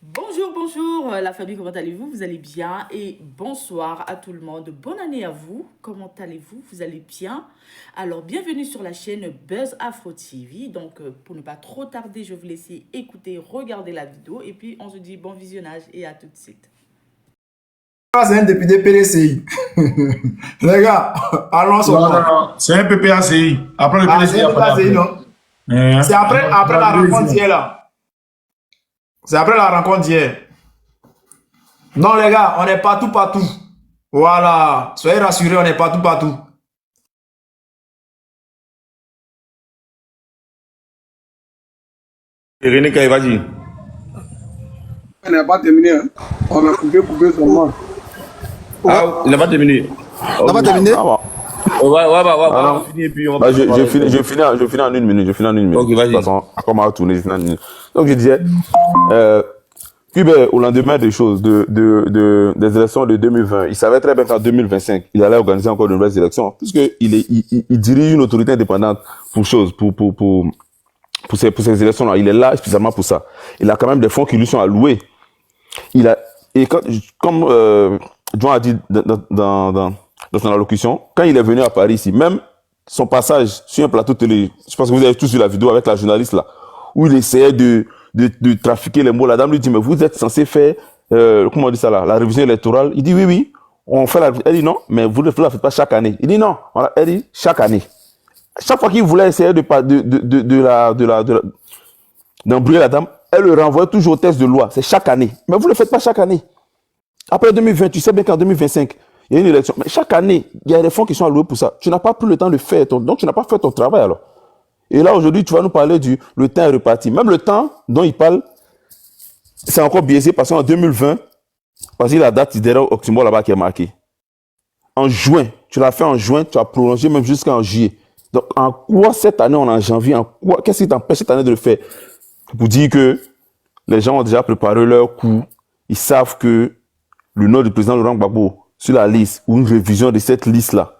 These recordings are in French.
Bonjour, bonjour la famille, comment allez-vous? Vous allez bien? Et bonsoir à tout le monde. Bonne année à vous. Comment allez-vous? Vous allez bien? Alors, bienvenue sur la chaîne Buzz Afro TV. Donc, pour ne pas trop tarder, je vais vous laisser écouter, regarder la vidéo. Et puis, on se dit bon visionnage et à tout de suite. C'est un député PDCI. Les gars, allons sur non, c'est un PPACI. Après le PDCI, c'est un PPACI, non? C'est après la rencontre d'hier, là. C'est après la rencontre d'hier. Non, les gars, on est partout, partout. Voilà. Soyez rassurés, on est partout, partout. René Kaye, vas-y. On n'a pas terminé. Hein. On a coupé seulement. Ah, il n'a pas terminé. On n'a pas terminé? Je finis en une minute. Ok, vas-y. De toute façon, après on va tourner, je finis en une minute. Donc je disais, Cuba, au lendemain des choses, des élections de 2020, il savait très bien qu'en 2025, il allait organiser encore de nouvelles élections, puisqu'il dirige une autorité indépendante pour ces élections-là. Il est là spécialement pour ça. Il a quand même des fonds qui lui sont alloués. Comme John a dit dans son allocution, quand il est venu à Paris ici, même son passage sur un plateau télé, je pense que vous avez tous vu la vidéo avec la journaliste là, où il essayait de trafiquer les mots. La dame lui dit, mais vous êtes censé faire, comment on dit ça là, la révision électorale. Il dit, oui, on fait la. Elle dit, non, mais vous ne la faites pas chaque année. Il dit, non, elle dit, chaque année. Chaque fois qu'il voulait essayer d'embrouiller la dame, elle le renvoie toujours au test de loi. C'est chaque année. Mais vous ne le faites pas chaque année. Après 2020, tu sais bien qu'en 2025, il y a une élection. Mais chaque année, il y a des fonds qui sont alloués pour ça. Tu n'as pas pris le temps de faire donc tu n'as pas fait ton travail alors. Et là, aujourd'hui, tu vas nous parler le temps est reparti. Même le temps dont il parle, c'est encore biaisé parce qu'en 2020, parce que la date derrière Octobre là-bas qui est marquée. En juin, tu l'as fait en juin, tu as prolongé même jusqu'en juillet. Donc, en quoi cette année, on est en janvier, qu'est-ce qui t'empêche cette année de le faire? Pour dire que les gens ont déjà préparé leur coup, ils savent que le nom du président Laurent Gbagbo sur la liste, ou une révision de cette liste-là,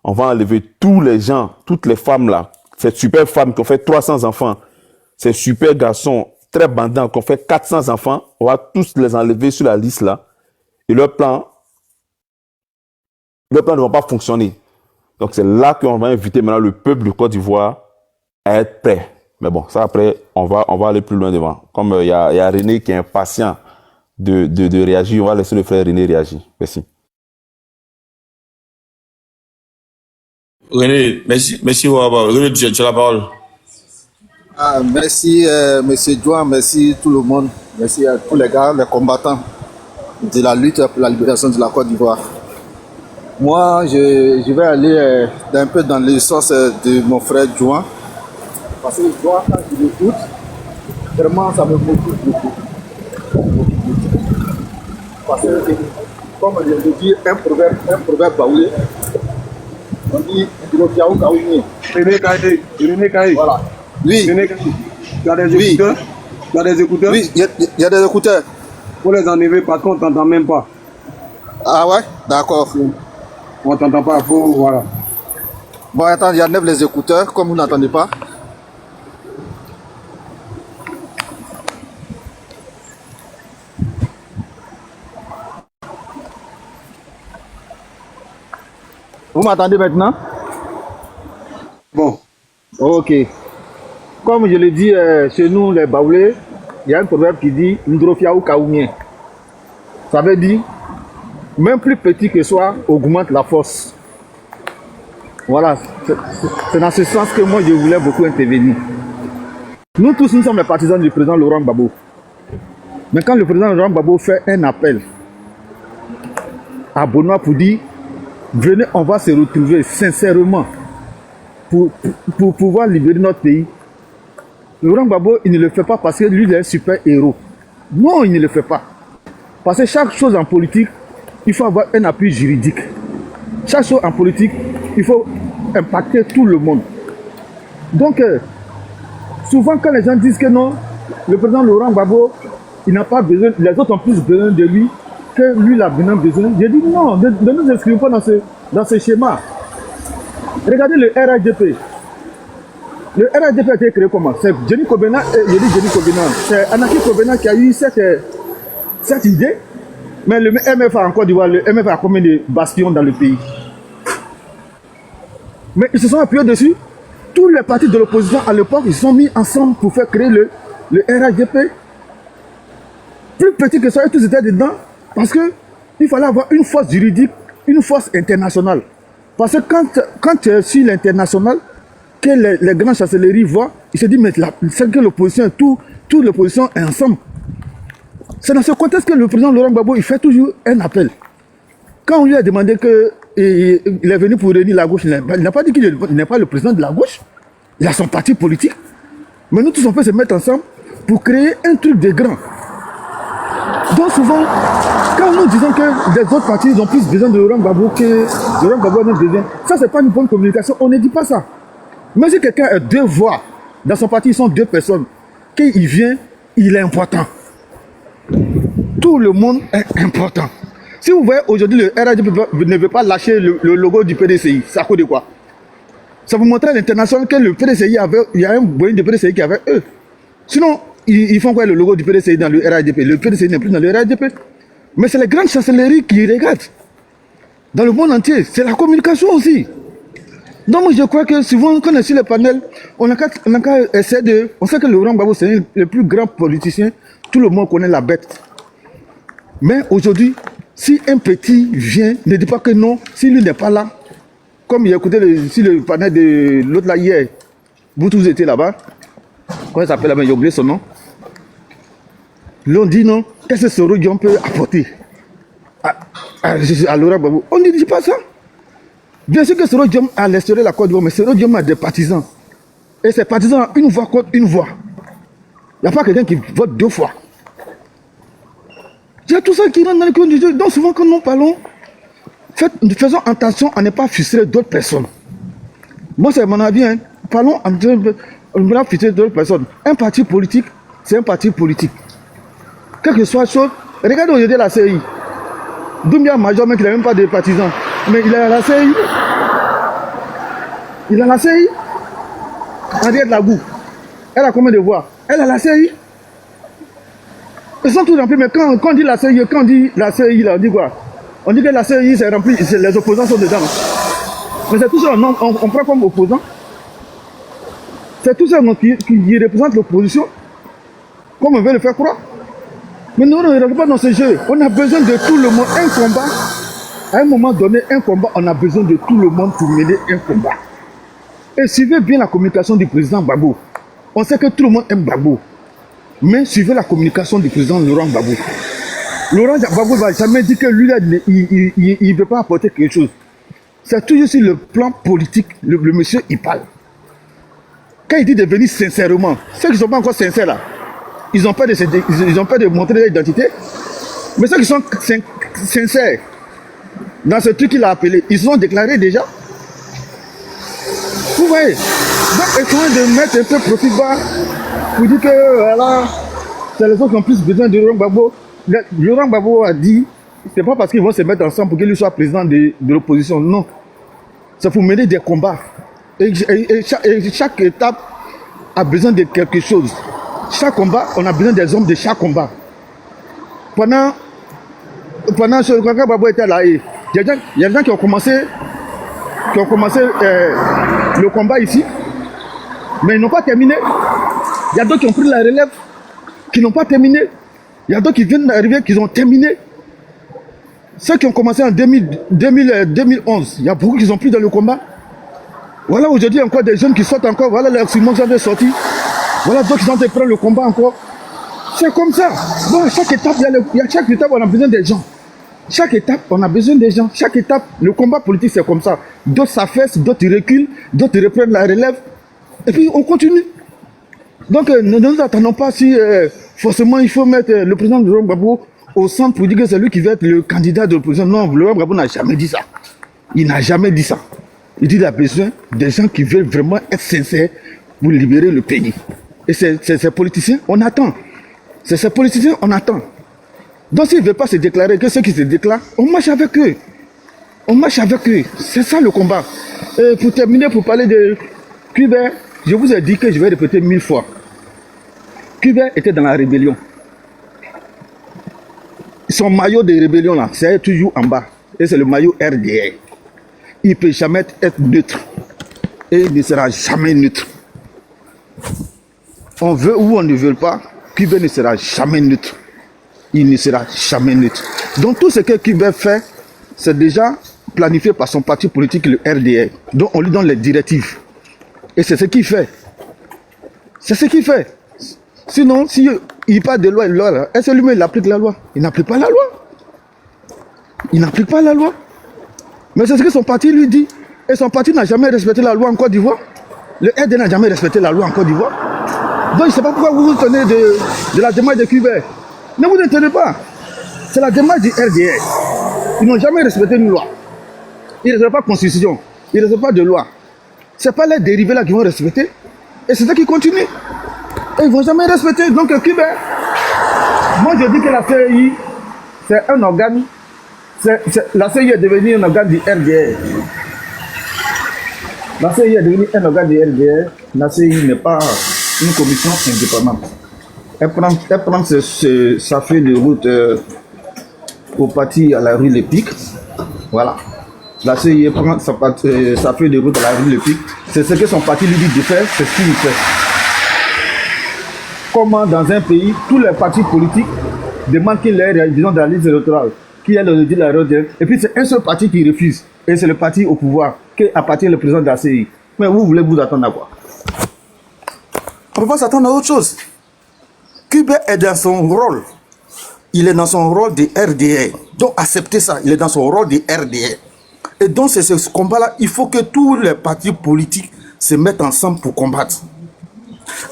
on va enlever tous les gens, toutes les femmes là, ces super femmes qui ont fait 300 enfants, ces super garçons très bandants qui ont fait 400 enfants, on va tous les enlever sur la liste là, et leur plan ne va pas fonctionner. Donc c'est là qu'on va inviter maintenant le peuple de Côte d'Ivoire à être prêt. Mais bon, ça après, on va aller plus loin devant. Comme il y a René qui est impatient de réagir, on va laisser le frère René réagir. Merci. René, merci, René, tu as la parole. Merci, monsieur Douan, merci tout le monde, merci à tous les gars, les combattants de la lutte pour la libération de la Côte d'Ivoire. Moi, je vais aller un peu dans les sens de mon frère Douan, parce que Douan, quand je l'écoute, vraiment, ça me motive beaucoup. Parce que, comme je le dis, un proverbe baoulé, on dit Ndrofiaou Kaouni. René Kaye. Voilà. Oui. René Kaye. Tu as des écouteurs? Tu as des écouteurs? Oui, il y a des écouteurs. Faut les enlever parce qu'on ne t'entend même pas. Ah ouais? D'accord. On ne t'entend pas, voilà. Bon, attends, il y a 9 les écouteurs, comme vous n'entendez pas. Vous m'entendez maintenant? Bon. Ok. Comme je l'ai dit, chez nous, les Baoulés, il y a un proverbe qui dit Ndrofiaou Kaoumien. Ça veut dire, même plus petit que soi, augmente la force. Voilà, c'est dans ce sens que moi je voulais beaucoup intervenir. Nous tous, nous sommes les partisans du président Laurent Gbagbo. Mais quand le président Laurent Gbagbo fait un appel à Benoît pour dire venez, on va se retrouver sincèrement pour pouvoir libérer notre pays. Laurent Gbagbo, il ne le fait pas parce que lui, il est un super héros. Non, il ne le fait pas. Parce que chaque chose en politique, il faut avoir un appui juridique. Chaque chose en politique, il faut impacter tout le monde. Donc, souvent quand les gens disent que non, le président Laurent Gbagbo, il n'a pas besoin, les autres ont plus besoin de lui que lui, il a besoin. Je dis non, ne nous inscrivons pas dans ce schéma. Regardez le RAGP. Le RHDP a été créé comment? C'est Jenny Kobena, c'est Anaki Kobena qui a eu cette idée. Mais le MFA en Côte d'Ivoire, le MFA a combien de bastions dans le pays? Mais ils se sont appuyés dessus. Tous les partis de l'opposition à l'époque, ils se sont mis ensemble pour faire créer le RHDP. Plus petit que ça, et tous étaient dedans. Parce qu'il fallait avoir une force juridique, une force internationale. Parce que quand tu es sur l'international, que les grandes chancelleries voient, ils se disent, mais c'est que l'opposition, toute l'opposition est ensemble. C'est dans ce contexte que le président Laurent Gbagbo, il fait toujours un appel. Quand on lui a demandé qu'il est venu pour réunir la gauche, il n'a pas dit qu'il n'est pas le président de la gauche. Il a son parti politique. Mais nous tous, on peut se mettre ensemble pour créer un truc de grand. Donc souvent, quand nous disons que des autres partis ont plus besoin de Laurent Gbagbo que Laurent Gbagbo a besoin, ça c'est pas une bonne communication, on ne dit pas ça. Mais si quelqu'un a deux voix, dans son parti ils sont deux personnes, qu'il vient, il est important. Tout le monde est important. Si vous voyez aujourd'hui le RHDP ne veut pas lâcher le logo du PDCI, c'est à cause de quoi? Ça vous montrer à l'international que le PDCI avait, il y a un moyen de PDCI qui avait eux. Sinon, ils font quoi le logo du PDCI dans le RHDP? Le PDCI n'est plus dans le RHDP. Mais c'est les grandes chancelleries qui regardent. Dans le monde entier, c'est la communication aussi. Donc moi je crois que souvent quand on est sur le panel, on a qu'à essayer de... On sait que Laurent Gbagbo c'est le plus grand politicien, tout le monde connaît la bête. Mais aujourd'hui, si un petit vient, ne dit pas que non, si lui n'est pas là, comme il a écouté sur le panel de l'autre là hier, vous tous étiez là-bas, comment il s'appelle là-bas, j'ai oublié son nom. L'on dit non, qu'est-ce que ce Rodion peut apporter à Laurent Gbagbo? On ne dit pas ça. Bien sûr que ce Rodion a instauré la Côte d'Ivoire, mais ce Rodion a des partisans. Et ces partisans ont une voix contre une voix. Il n'y a pas quelqu'un qui vote deux fois. Il y a tout ça qui rentre dans le cœur du jeu. Donc souvent quand nous parlons, faisons attention à ne pas frustrer d'autres personnes. Moi c'est mon avis, hein. Parlons en ne pas frustrer d'autres personnes. Un parti politique, c'est un parti politique. Quelle que soit la chose, regardez aujourd'hui la CI. Doumbia Major, mais il n'a même pas de partisans. Mais il a la CI. Il a la CI. Henriette Lagou. Elle a combien de voix? Elle a la CI. Ils sont tous remplis, mais quand on dit la CI, là, on dit quoi? On dit que la CI c'est rempli, les opposants sont dedans. Mais c'est tout ça, on prend comme opposant. C'est tout ça qui représente l'opposition, comme on veut le faire croire. Mais nous, on ne rentre pas dans ce jeu. On a besoin de tout le monde. Un combat, à un moment donné, un combat, on a besoin de tout le monde pour mener un combat. Et suivez bien la communication du président Gbagbo. On sait que tout le monde aime Gbagbo. Mais suivez la communication du président Laurent Gbagbo. Laurent Gbagbo ne va jamais dire que lui, il ne peut pas apporter quelque chose. C'est toujours sur le plan politique, le monsieur, il parle. Quand il dit de venir sincèrement, ceux qui ne sont pas encore sincères là, ils ont peur de montrer leur identité. Mais ceux qui sont sincères, dans ce truc qu'il a appelé, ils se sont déclarés déjà. Vous voyez? Donc, essayez de mettre un peu profil bas pour dire que voilà, c'est les autres qui ont plus besoin de Laurent Gbagbo. Laurent Gbagbo a dit, c'est pas parce qu'ils vont se mettre ensemble pour qu'il soit président de l'opposition. Non. C'est pour mener des combats. Et chaque étape a besoin de quelque chose. Chaque combat, on a besoin des hommes de chaque combat. Pendant que Gbagbo était là, il y a des gens qui ont commencé le combat ici, mais ils n'ont pas terminé. Il y a d'autres qui ont pris la relève, qui n'ont pas terminé. Il y a d'autres qui viennent d'arriver, qui ont terminé. Ceux qui ont commencé en 2011, il y a beaucoup qui sont plus dans le combat. Voilà, aujourd'hui, il y a encore des jeunes qui sortent encore. Voilà, les Simon qui sont sortis. Voilà, d'autres qui sont en train de prendre le combat encore. C'est comme ça. Bon, à chaque étape, chaque étape, on a besoin des gens. Chaque étape, on a besoin des gens. Chaque étape, le combat politique, c'est comme ça. D'autres s'affaissent, d'autres reculent, d'autres reprennent la relève. Et puis, on continue. Donc, ne nous attendons pas si forcément il faut mettre le président Laurent Gbagbo au centre pour dire que c'est lui qui va être le candidat de l'opposition. Non, Laurent Gbagbo n'a jamais dit ça. Il n'a jamais dit ça. Il dit qu'il a besoin des gens qui veulent vraiment être sincères pour libérer le pays. Et ces politiciens, on attend. C'est ces politiciens, on attend. Donc s'ils ne veulent pas se déclarer, que ceux qui se déclarent, on marche avec eux. On marche avec eux. C'est ça le combat. Et pour terminer, pour parler de Cuba, Je vous ai dit que je vais répéter 1000 fois. Cuba était dans la rébellion. Son maillot de rébellion là, c'est toujours en bas. Et c'est le maillot RDR. Il ne peut jamais être neutre. Et il ne sera jamais neutre. On veut ou on ne veut pas, Cuba ne sera jamais neutre. Il ne sera jamais neutre. Donc tout ce que Cuba fait, c'est déjà planifié par son parti politique, le RDR. Donc on lui donne les directives. Et c'est ce qu'il fait. C'est ce qu'il fait. Sinon, s'il parle de loi et de loi, est-ce que lui-même il applique la loi? Il n'applique pas la loi. Il n'applique pas la loi. Mais c'est ce que son parti lui dit. Et son parti n'a jamais respecté la loi en Côte d'Ivoire. Le RDR n'a jamais respecté la loi en Côte d'Ivoire. Donc je ne sais pas pourquoi vous vous tenez de la démarche de Cuba. Ne vous détenez pas. C'est la démarche du RDR. Ils n'ont jamais respecté une loi. Ils ne respectent pas la constitution. Ils ne respectent pas de loi. Ce n'est pas les dérivés là qui vont respecter. Et c'est ça qui continue. Et ils ne vont jamais respecter. Donc Cuba, moi je dis que la CEI, c'est un organe. La CEI est devenue un organe du RDR. La CEI est devenue un organe du RDR. La CEI n'est pas une commission indépendante. Elle prend sa feuille de route au parti à la rue Les Pics. Voilà. La CEI prend sa feuille de route à la rue Les Pics. C'est ce que son parti lui dit de faire, c'est ce qu'il fait. Comment dans un pays, tous les partis politiques demandent qu'il y ait disons, dans la liste électorale, qu'il y ait le dit la RDR, et puis c'est un seul parti qui refuse. Et c'est le parti au pouvoir qui appartient le président de la CEI. Mais vous voulez vous attendre à quoi? On ne peut pas s'attendre à autre chose. Cuba est dans son rôle. Il est dans son rôle de RDR. Donc acceptez ça, il est dans son rôle de RDR. Et donc c'est ce combat-là, il faut que tous les partis politiques se mettent ensemble pour combattre.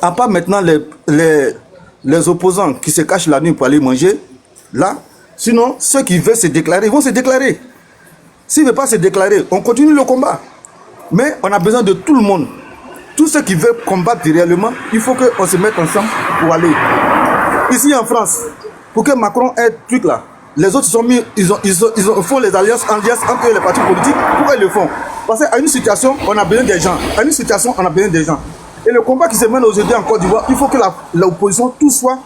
À part maintenant les opposants qui se cachent la nuit pour aller manger, là, sinon ceux qui veulent se déclarer, ils vont se déclarer. S'ils ne veulent pas se déclarer, on continue le combat. Mais on a besoin de tout le monde. Tous ceux qui veulent combattre réellement, il faut qu'on se mette ensemble pour aller. Ici en France, pour que Macron ait ce truc là, les autres sont mis, ils font les alliances entre les partis politiques. Pourquoi ils le font? Parce qu'à une situation, on a besoin des gens. À une situation, on a besoin des gens. Et le combat qui se mène aujourd'hui en Côte d'Ivoire, il faut que l'opposition, tout soit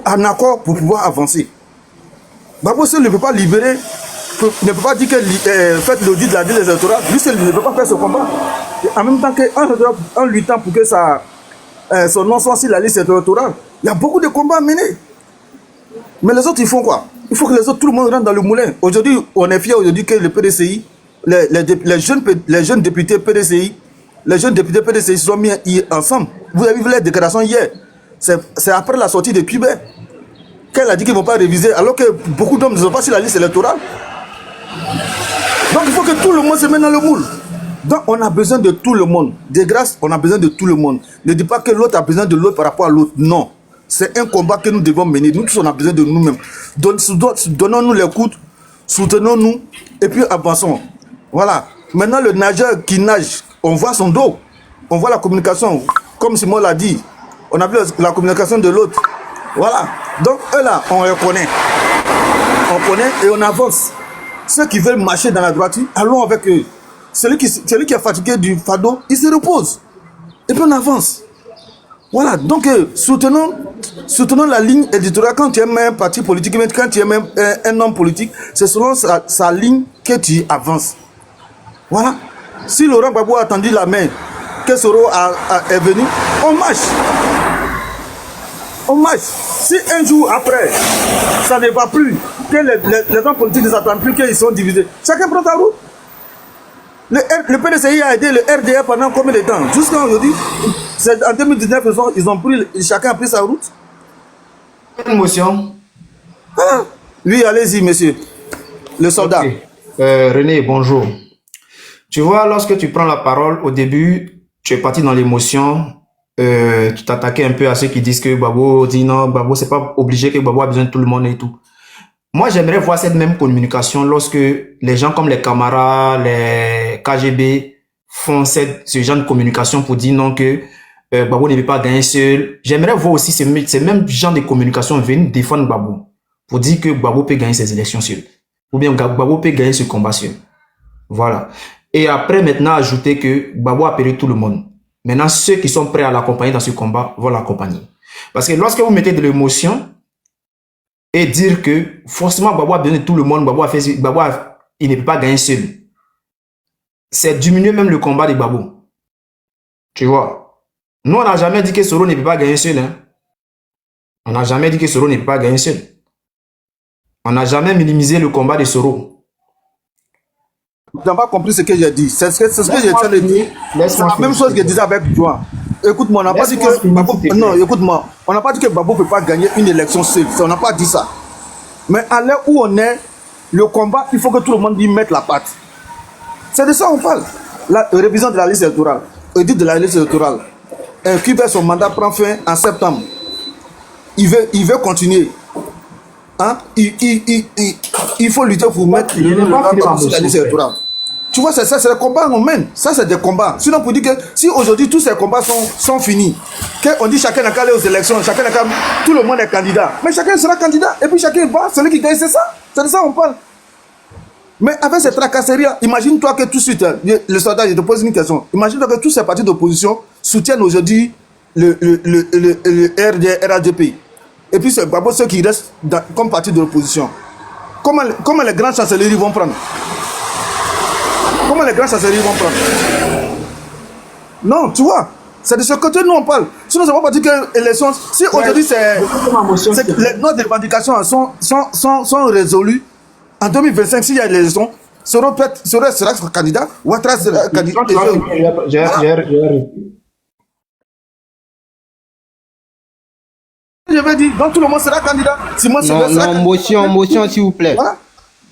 en accord pour pouvoir avancer. Babou Seul ne peut pas libérer, ne peut pas dire que faites l'audit de la ville électorale. Lui seul ne peut pas faire ce combat. Et en même temps qu'en luttant pour que son nom soit sur la liste électorale, il y a beaucoup de combats à mener. Mais les autres, ils font quoi? Il faut que les autres, tout le monde rentre dans le moulin. Aujourd'hui, on est fiers aujourd'hui que le PDCI, les jeunes députés PDCI, les jeunes députés PDCI se sont mis ensemble. Vous avez vu les déclarations hier. C'est après la sortie de Cuba qu'elle a dit qu'ils ne vont pas réviser, alors que beaucoup d'hommes ne sont pas sur la liste électorale. Donc il faut que tout le monde se mette dans le moule. Donc on a besoin de tout le monde. De grâce, on a besoin de tout le monde. Ne dis pas que l'autre a besoin de l'autre par rapport à l'autre. Non. C'est un combat que nous devons mener. Nous tous, on a besoin de nous-mêmes. Donnons-nous les coudes, soutenons-nous et puis avançons. Voilà. Maintenant, le nageur qui nage, on voit son dos. On voit la communication. Comme Simon l'a dit, on a vu la communication de l'autre. Voilà. Donc, eux là, on reconnaît. On connaît et on avance. Ceux qui veulent marcher dans la droiture, allons avec eux. Celui qui est fatigué du fardeau, il se repose. Et puis on avance. Voilà, donc soutenons la ligne éditoriale. Quand tu aimes un parti politique, quand tu aimes un homme politique, c'est selon sa ligne que tu avances. Voilà. Si Laurent Gbagbo a tendu la main, que Soro est venu, on marche. On marche. Si un jour après, ça ne va plus, que les hommes politiques ne s'attendent plus, qu'ils sont divisés, chacun prend sa route. Le PDCI a aidé le RDR pendant combien de temps? Jusqu'à aujourd'hui, en 2019, chacun a pris sa route. Une motion. Ah, oui, allez-y, monsieur. Le soldat. Okay. René, bonjour. Tu vois, lorsque tu prends la parole, au début, tu es parti dans l'émotion. Tu t'attaquais un peu à ceux qui disent que Gbagbo dit non, Gbagbo, c'est pas obligé que Gbagbo a besoin de tout le monde et tout. Moi, j'aimerais voir cette même communication lorsque les gens comme les Camara, les KGB font ce genre de communication pour dire non que Gbagbo ne peut pas gagner seul. J'aimerais voir aussi ces mêmes genre de communication venir défendre Gbagbo pour dire que Gbagbo peut gagner ses élections seul. Ou bien Gbagbo peut gagner ce combat seul. Voilà. Et après, maintenant, ajouter que Gbagbo a appelé tout le monde. Maintenant, ceux qui sont prêts à l'accompagner dans ce combat vont l'accompagner. Parce que lorsque vous mettez de l'émotion et dire que forcément Gbagbo a besoin de tout le monde, Gbagbo il ne peut pas gagner seul, c'est diminuer même le combat de Gbagbo. Tu vois. Nous, on n'a jamais dit que Soro ne peut pas gagner seul. Hein. On n'a jamais dit que Soro ne peut pas gagner seul. On n'a jamais minimisé le combat de Soro. Tu n'as pas compris ce que j'ai dit. C'est ce que j'ai train de dire. C'est la même chose que je disais avec toi. Écoute-moi, on n'a pas dit que Gbagbo... Non, écoute-moi. On n'a pas dit que Gbagbo ne peut pas gagner une élection seule. On n'a pas dit ça. Mais à l'heure où on est, le combat, il faut que tout le monde y mette la patte. C'est de ça qu'on parle. La révision de la liste électorale. Audit de la liste électorale. Qui veut son mandat prend fin en septembre. Il veut continuer. Hein? Il faut lutter pour mettre le mandat sur la liste électorale. Tu vois, c'est ça, c'est le combat qu'on mène. Ça, c'est des combats. Sinon, pour dire que si aujourd'hui tous ces combats sont finis, qu'on dit chacun n'a qu'à aller aux élections, chacun n'a qu'à... Tout le monde est candidat. Mais chacun sera candidat. Et puis chacun va, celui qui gagne, c'est ça. C'est de ça qu'on parle. Mais avec cette tracasserie, imagine-toi que tout de suite, le soldat, je te pose une question. Imagine-toi que tous ces partis d'opposition soutiennent aujourd'hui le RDP. Et puis c'est Gbagbo ceux qui restent comme parti de l'opposition. Comment les grandes chancelleries vont prendre? Comment les grandes chancelleries vont prendre? Non, tu vois, c'est de ce côté nous on parle. Sinon, ça ne va pas dire que l'élection... Si aujourd'hui, nos revendications sont résolues, en 2025, s'il y a l'élection, Soro sera candidat, Ouattara sera candidat. Je vais dire, donc tout le monde sera candidat. Non, motion, s'il vous plaît. Hein?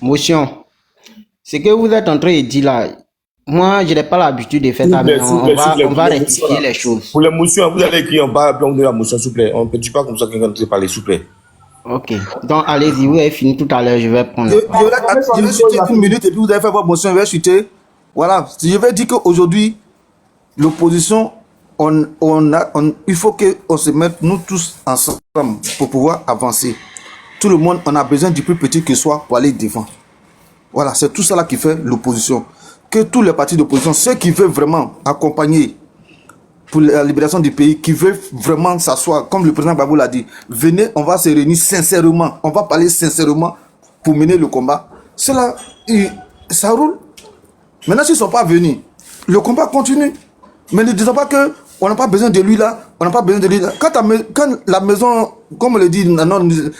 Motion. Ce que vous êtes en train de dire là, moi, je n'ai pas l'habitude de faire ça, mais on va rectifier les choses. Pour les motions, vous allez écrire en bas, puis on donne la motion, s'il vous plaît. On ne peut pas comme ça quelqu'un ne parler, s'il vous plaît. Ok. Donc, allez-y, vous avez fini tout à l'heure, je vais prendre. Je vais chuter une minute et puis vous allez faire votre motion, je vais chuter. Voilà. Je vais dire qu'aujourd'hui, l'opposition, il faut qu'on se mette, nous tous ensemble, pour pouvoir avancer. Tout le monde, on a besoin du plus petit que soit pour aller devant. Voilà, c'est tout ça là qui fait l'opposition. Que tous les partis d'opposition, ceux qui veulent vraiment accompagner pour la libération du pays, qui veulent vraiment s'asseoir, comme le président Gbagbo l'a dit, venez, on va se réunir sincèrement, on va parler sincèrement pour mener le combat. Cela, ça roule. Maintenant, s'ils ne sont pas venus, le combat continue. Mais ne disons pas qu'on n'a pas besoin de lui là, on n'a pas besoin de lui là. Quand la maison, comme on le dit,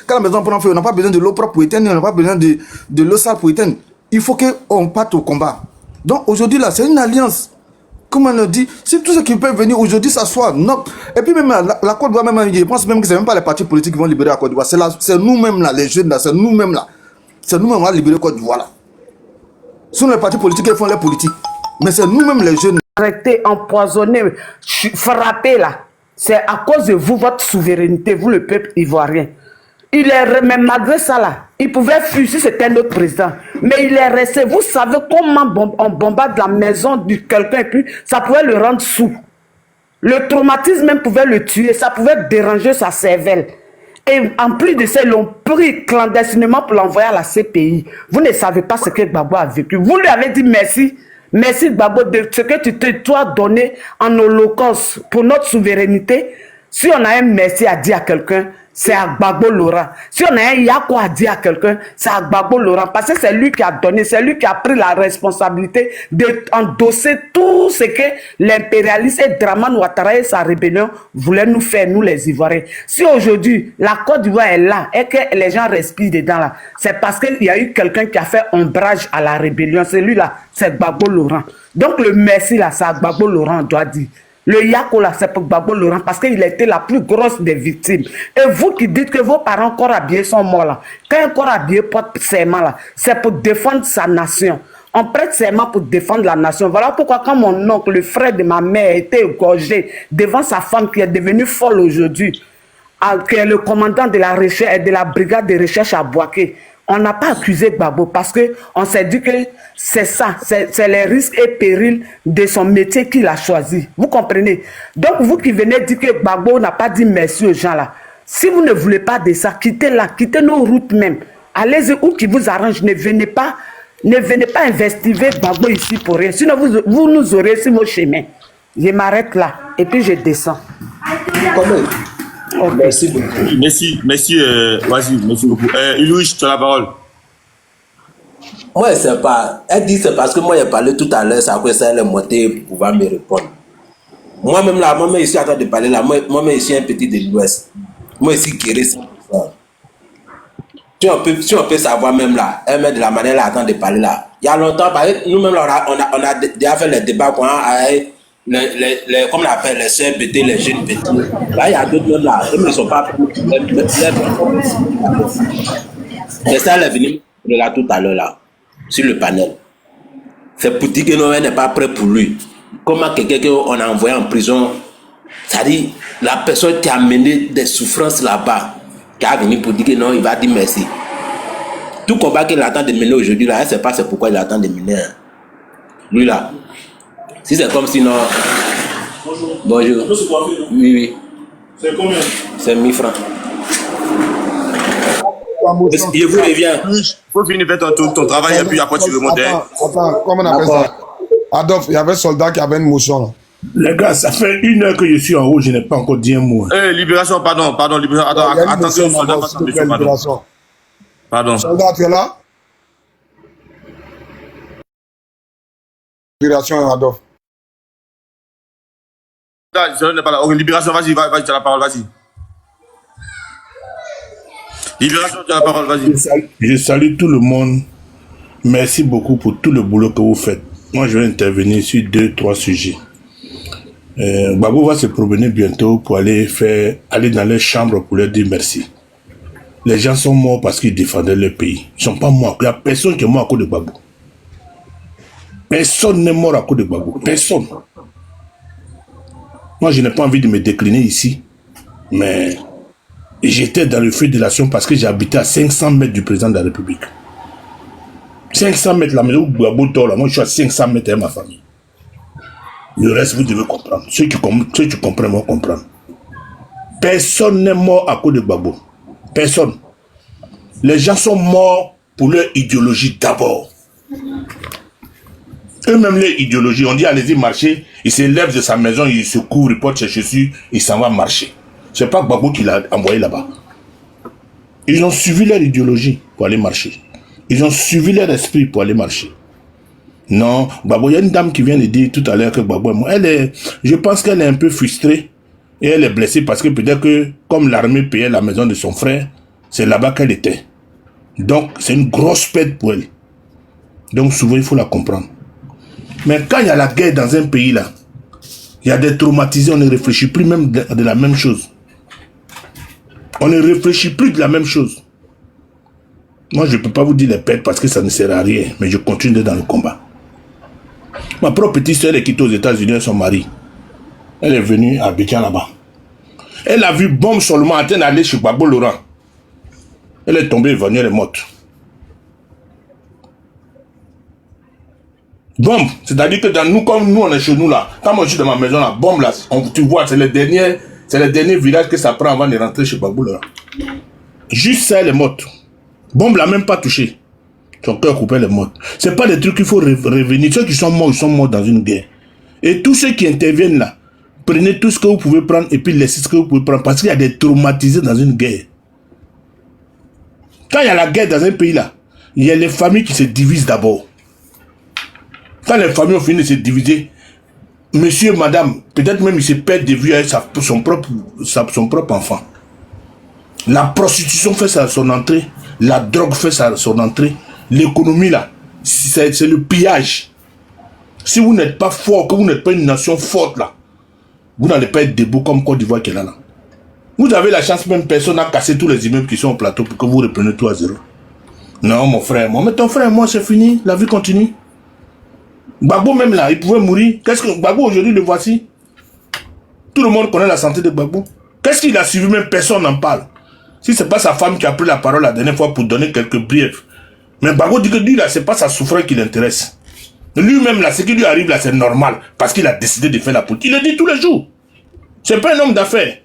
quand la maison prend feu, on n'a pas besoin de l'eau propre pour éteindre, on n'a pas besoin de l'eau sale pour éteindre. Il faut qu'on parte au combat. Donc aujourd'hui là, c'est une alliance. Comme on le dit, si tous ceux qui peuvent venir aujourd'hui s'asseoir, non. Et puis même la Côte d'Ivoire, même, je pense même que c'est même pas les partis politiques qui vont libérer la Côte d'Ivoire. C'est nous-mêmes là, les jeunes là, c'est nous-mêmes là. C'est nous-mêmes qui vont libérer la Côte d'Ivoire là. Ce sont les partis politiques qui font les politiques. Mais c'est nous-mêmes les jeunes. Arrêtez, empoisonné, frappé là. C'est à cause de vous, votre souveraineté, vous le peuple ivoirien. Il est, même malgré ça là, il pouvait fuir si c'était notre président. Mais il est resté, vous savez comment on bombarde la maison de quelqu'un et puis ça pouvait le rendre sous. Le traumatisme même pouvait le tuer, ça pouvait déranger sa cervelle. Et en plus de ça, ils l'ont pris clandestinement pour l'envoyer à la CPI. Vous ne savez pas ce que Gbagbo a vécu. Vous lui avez dit merci. Merci Gbagbo de ce que tu t'es donné en holocauste pour notre souveraineté. Si on a un merci à dire à quelqu'un, c'est à Gbagbo Laurent. Si on a un yako à dire à quelqu'un, c'est à Gbagbo Laurent. Parce que c'est lui qui a donné, c'est lui qui a pris la responsabilité d'endosser tout ce que l'impérialiste et Dramane Ouattara et sa rébellion voulaient nous faire, nous les Ivoiriens. Si aujourd'hui, la Côte d'Ivoire est là et que les gens respirent dedans là, c'est parce qu'il y a eu quelqu'un qui a fait ombrage à la rébellion. Celui-là, c'est Gbagbo Laurent. Donc le merci là, c'est à Gbagbo Laurent, on doit dire. Le Yako là, c'est pour Gbagbo Laurent parce qu'il a été la plus grosse des victimes. Et vous qui dites que vos parents corps habillés sont morts là, quand un corps habillé porte serment là, c'est pour défendre sa nation. On prête serment pour défendre la nation. Voilà pourquoi quand mon oncle, le frère de ma mère, a été égorgé devant sa femme qui est devenue folle aujourd'hui, qui est le commandant de la recherche, de la brigade de recherche à Bouaké, on n'a pas accusé Gbagbo parce qu'on s'est dit que c'est ça, c'est les risques et périls de son métier qu'il a choisi. Vous comprenez? Donc vous qui venez dire que Gbagbo n'a pas dit merci aux gens là, si vous ne voulez pas de ça, quittez là, quittez nos routes même. Allez-y où qui vous arrange, ne venez pas investiguer Gbagbo ici pour rien. Sinon vous nous aurez sur vos chemins. Je m'arrête là et puis je descends. Okay. Merci beaucoup. Merci, vas-y, merci beaucoup. Louis, tu as la parole. Moi, je ne sais pas. Elle dit c'est parce que moi, j'ai parlé tout à l'heure, ça que ça, elle est montée pour pouvoir me répondre. Moi-même, là, moi-même, ici, en train de parler, là, moi-même, ici, un petit de l'Ouest. Moi, ici, qui reste. Si on peut savoir même là, elle met de la manière là, en train de parler là. Il y a longtemps, nous-mêmes, là, on a déjà fait les débats pour comme on appelle les soeurs BT, les jeunes BT. Là, il y a d'autres même là, ils ne sont pas. C'est ça, elle est venue là tout à l'heure là, sur le panel. C'est pour dire que Noël n'est pas prêt pour lui. Comment quelqu'un qu'on a envoyé en prison, c'est-à-dire la personne qui a mené des souffrances là-bas, qui a venu pour dire que non, il va dire merci. Tout combat qu'il attend de mener aujourd'hui là, elle ne sait pas c'est pourquoi il attend de mener. Hein. Lui là. Si c'est comme sinon. Bonjour. Oui. C'est combien? C'est 1000 francs. Je vous reviens. Il faut finir de faire ton travail et puis après tu veux monter. Attends, comment on appelle ça? Adolphe, il y avait un soldat qui avait une motion là. Les gars, ça fait 1 heure que je suis en haut, je n'ai pas encore dit un mot. Libération, pardon, libération. Attention, soldat, pardon. Pardon. Soldat, tu es là? Libération, Adolphe. n'est pas là. Ok, libération, vas-y, tu as la parole, vas-y. Libération, tu as la parole, vas-y. Je salue tout le monde. Merci beaucoup pour tout le boulot que vous faites. Moi, je vais intervenir sur 2-3 sujets. Gbagbo va se promener bientôt pour aller dans les chambres pour leur dire merci. Les gens sont morts parce qu'ils défendaient leur pays. Ils ne sont pas morts. Il n'y a personne qui est mort à cause de Gbagbo. Personne n'est mort à cause de Gbagbo. Personne. Moi, je n'ai pas envie de me décliner ici, mais j'étais dans le feu de l'action parce que j'habitais à 500 mètres du président de la République. 500 mètres, la maison où Gbagbo dort là, moi je suis à 500 mètres avec ma famille. Le reste, vous devez comprendre. Ceux qui comprennent, vont comprendre. Personne n'est mort à cause de Gbagbo. Personne. Les gens sont morts pour leur idéologie d'abord. Eux-mêmes, leur idéologie, on dit allez-y marcher, il se lève de sa maison, il se couvre, il porte ses chaussures, il s'en va marcher. C'est pas Gbagbo qui l'a envoyé là-bas. Ils ont suivi leur idéologie pour aller marcher. Ils ont suivi leur esprit pour aller marcher. Non, Gbagbo, il y a une dame qui vient de dire tout à l'heure que Gbagbo est mort. Je pense qu'elle est un peu frustrée et elle est blessée parce que peut-être que comme l'armée payait la maison de son frère, c'est là-bas qu'elle était. Donc, c'est une grosse perte pour elle. Donc, souvent, il faut la comprendre. Mais quand il y a la guerre dans un pays là, il y a des traumatisés, on ne réfléchit plus même de la même chose. On ne réfléchit plus de la même chose. Moi, je ne peux pas vous dire les pertes parce que ça ne sert à rien, mais je continue dans le combat. Ma propre petite soeur est quittée aux États-Unis avec son mari. Elle est venue à Abidjan là-bas. Elle a vu bombe seulement en train d'aller chez Gbagbo Laurent. Elle est tombée, venue, elle est morte. Bombe, c'est-à-dire que dans nous, comme nous on est chez nous là, quand moi je suis dans ma maison là, bombe là, tu vois, c'est le dernier village que ça prend avant de rentrer chez Gbagbo Laurent. Juste ça, elle est morte. Bombe l'a même pas touché. Son cœur coupé, elle est morte. C'est pas des trucs qu'il faut revenir. Ceux qui sont morts dans une guerre. Et tous ceux qui interviennent là, prenez tout ce que vous pouvez prendre et puis laissez ce que vous pouvez prendre. Parce qu'il y a des traumatisés dans une guerre. Quand il y a la guerre dans un pays là, il y a les familles qui se divisent d'abord. Quand les familles ont fini de se diviser, monsieur, madame, peut-être même il se perd de vue avec son propre enfant. La prostitution fait son entrée, la drogue fait son entrée, l'économie là, c'est le pillage. Si vous n'êtes pas fort, que vous n'êtes pas une nation forte là, vous n'allez pas être debout comme Côte d'Ivoire qui est là. Vous avez la chance, même personne n'a cassé tous les immeubles qui sont au plateau pour que vous repreniez tout à zéro. Non, mon frère, mais ton frère, moi c'est fini, la vie continue. Gbagbo même là, il pouvait mourir. Qu'est-ce que Gbagbo aujourd'hui le voici? Tout le monde connaît la santé de Gbagbo. Qu'est-ce qu'il a suivi, même personne n'en parle. Si c'est pas sa femme qui a pris la parole la dernière fois pour donner quelques briefs. Mais Gbagbo dit que lui là, c'est pas sa souffrance qui l'intéresse. Lui-même là, ce qui lui arrive là, c'est normal. Parce qu'il a décidé de faire la politique. Il le dit tous les jours. C'est pas un homme d'affaires.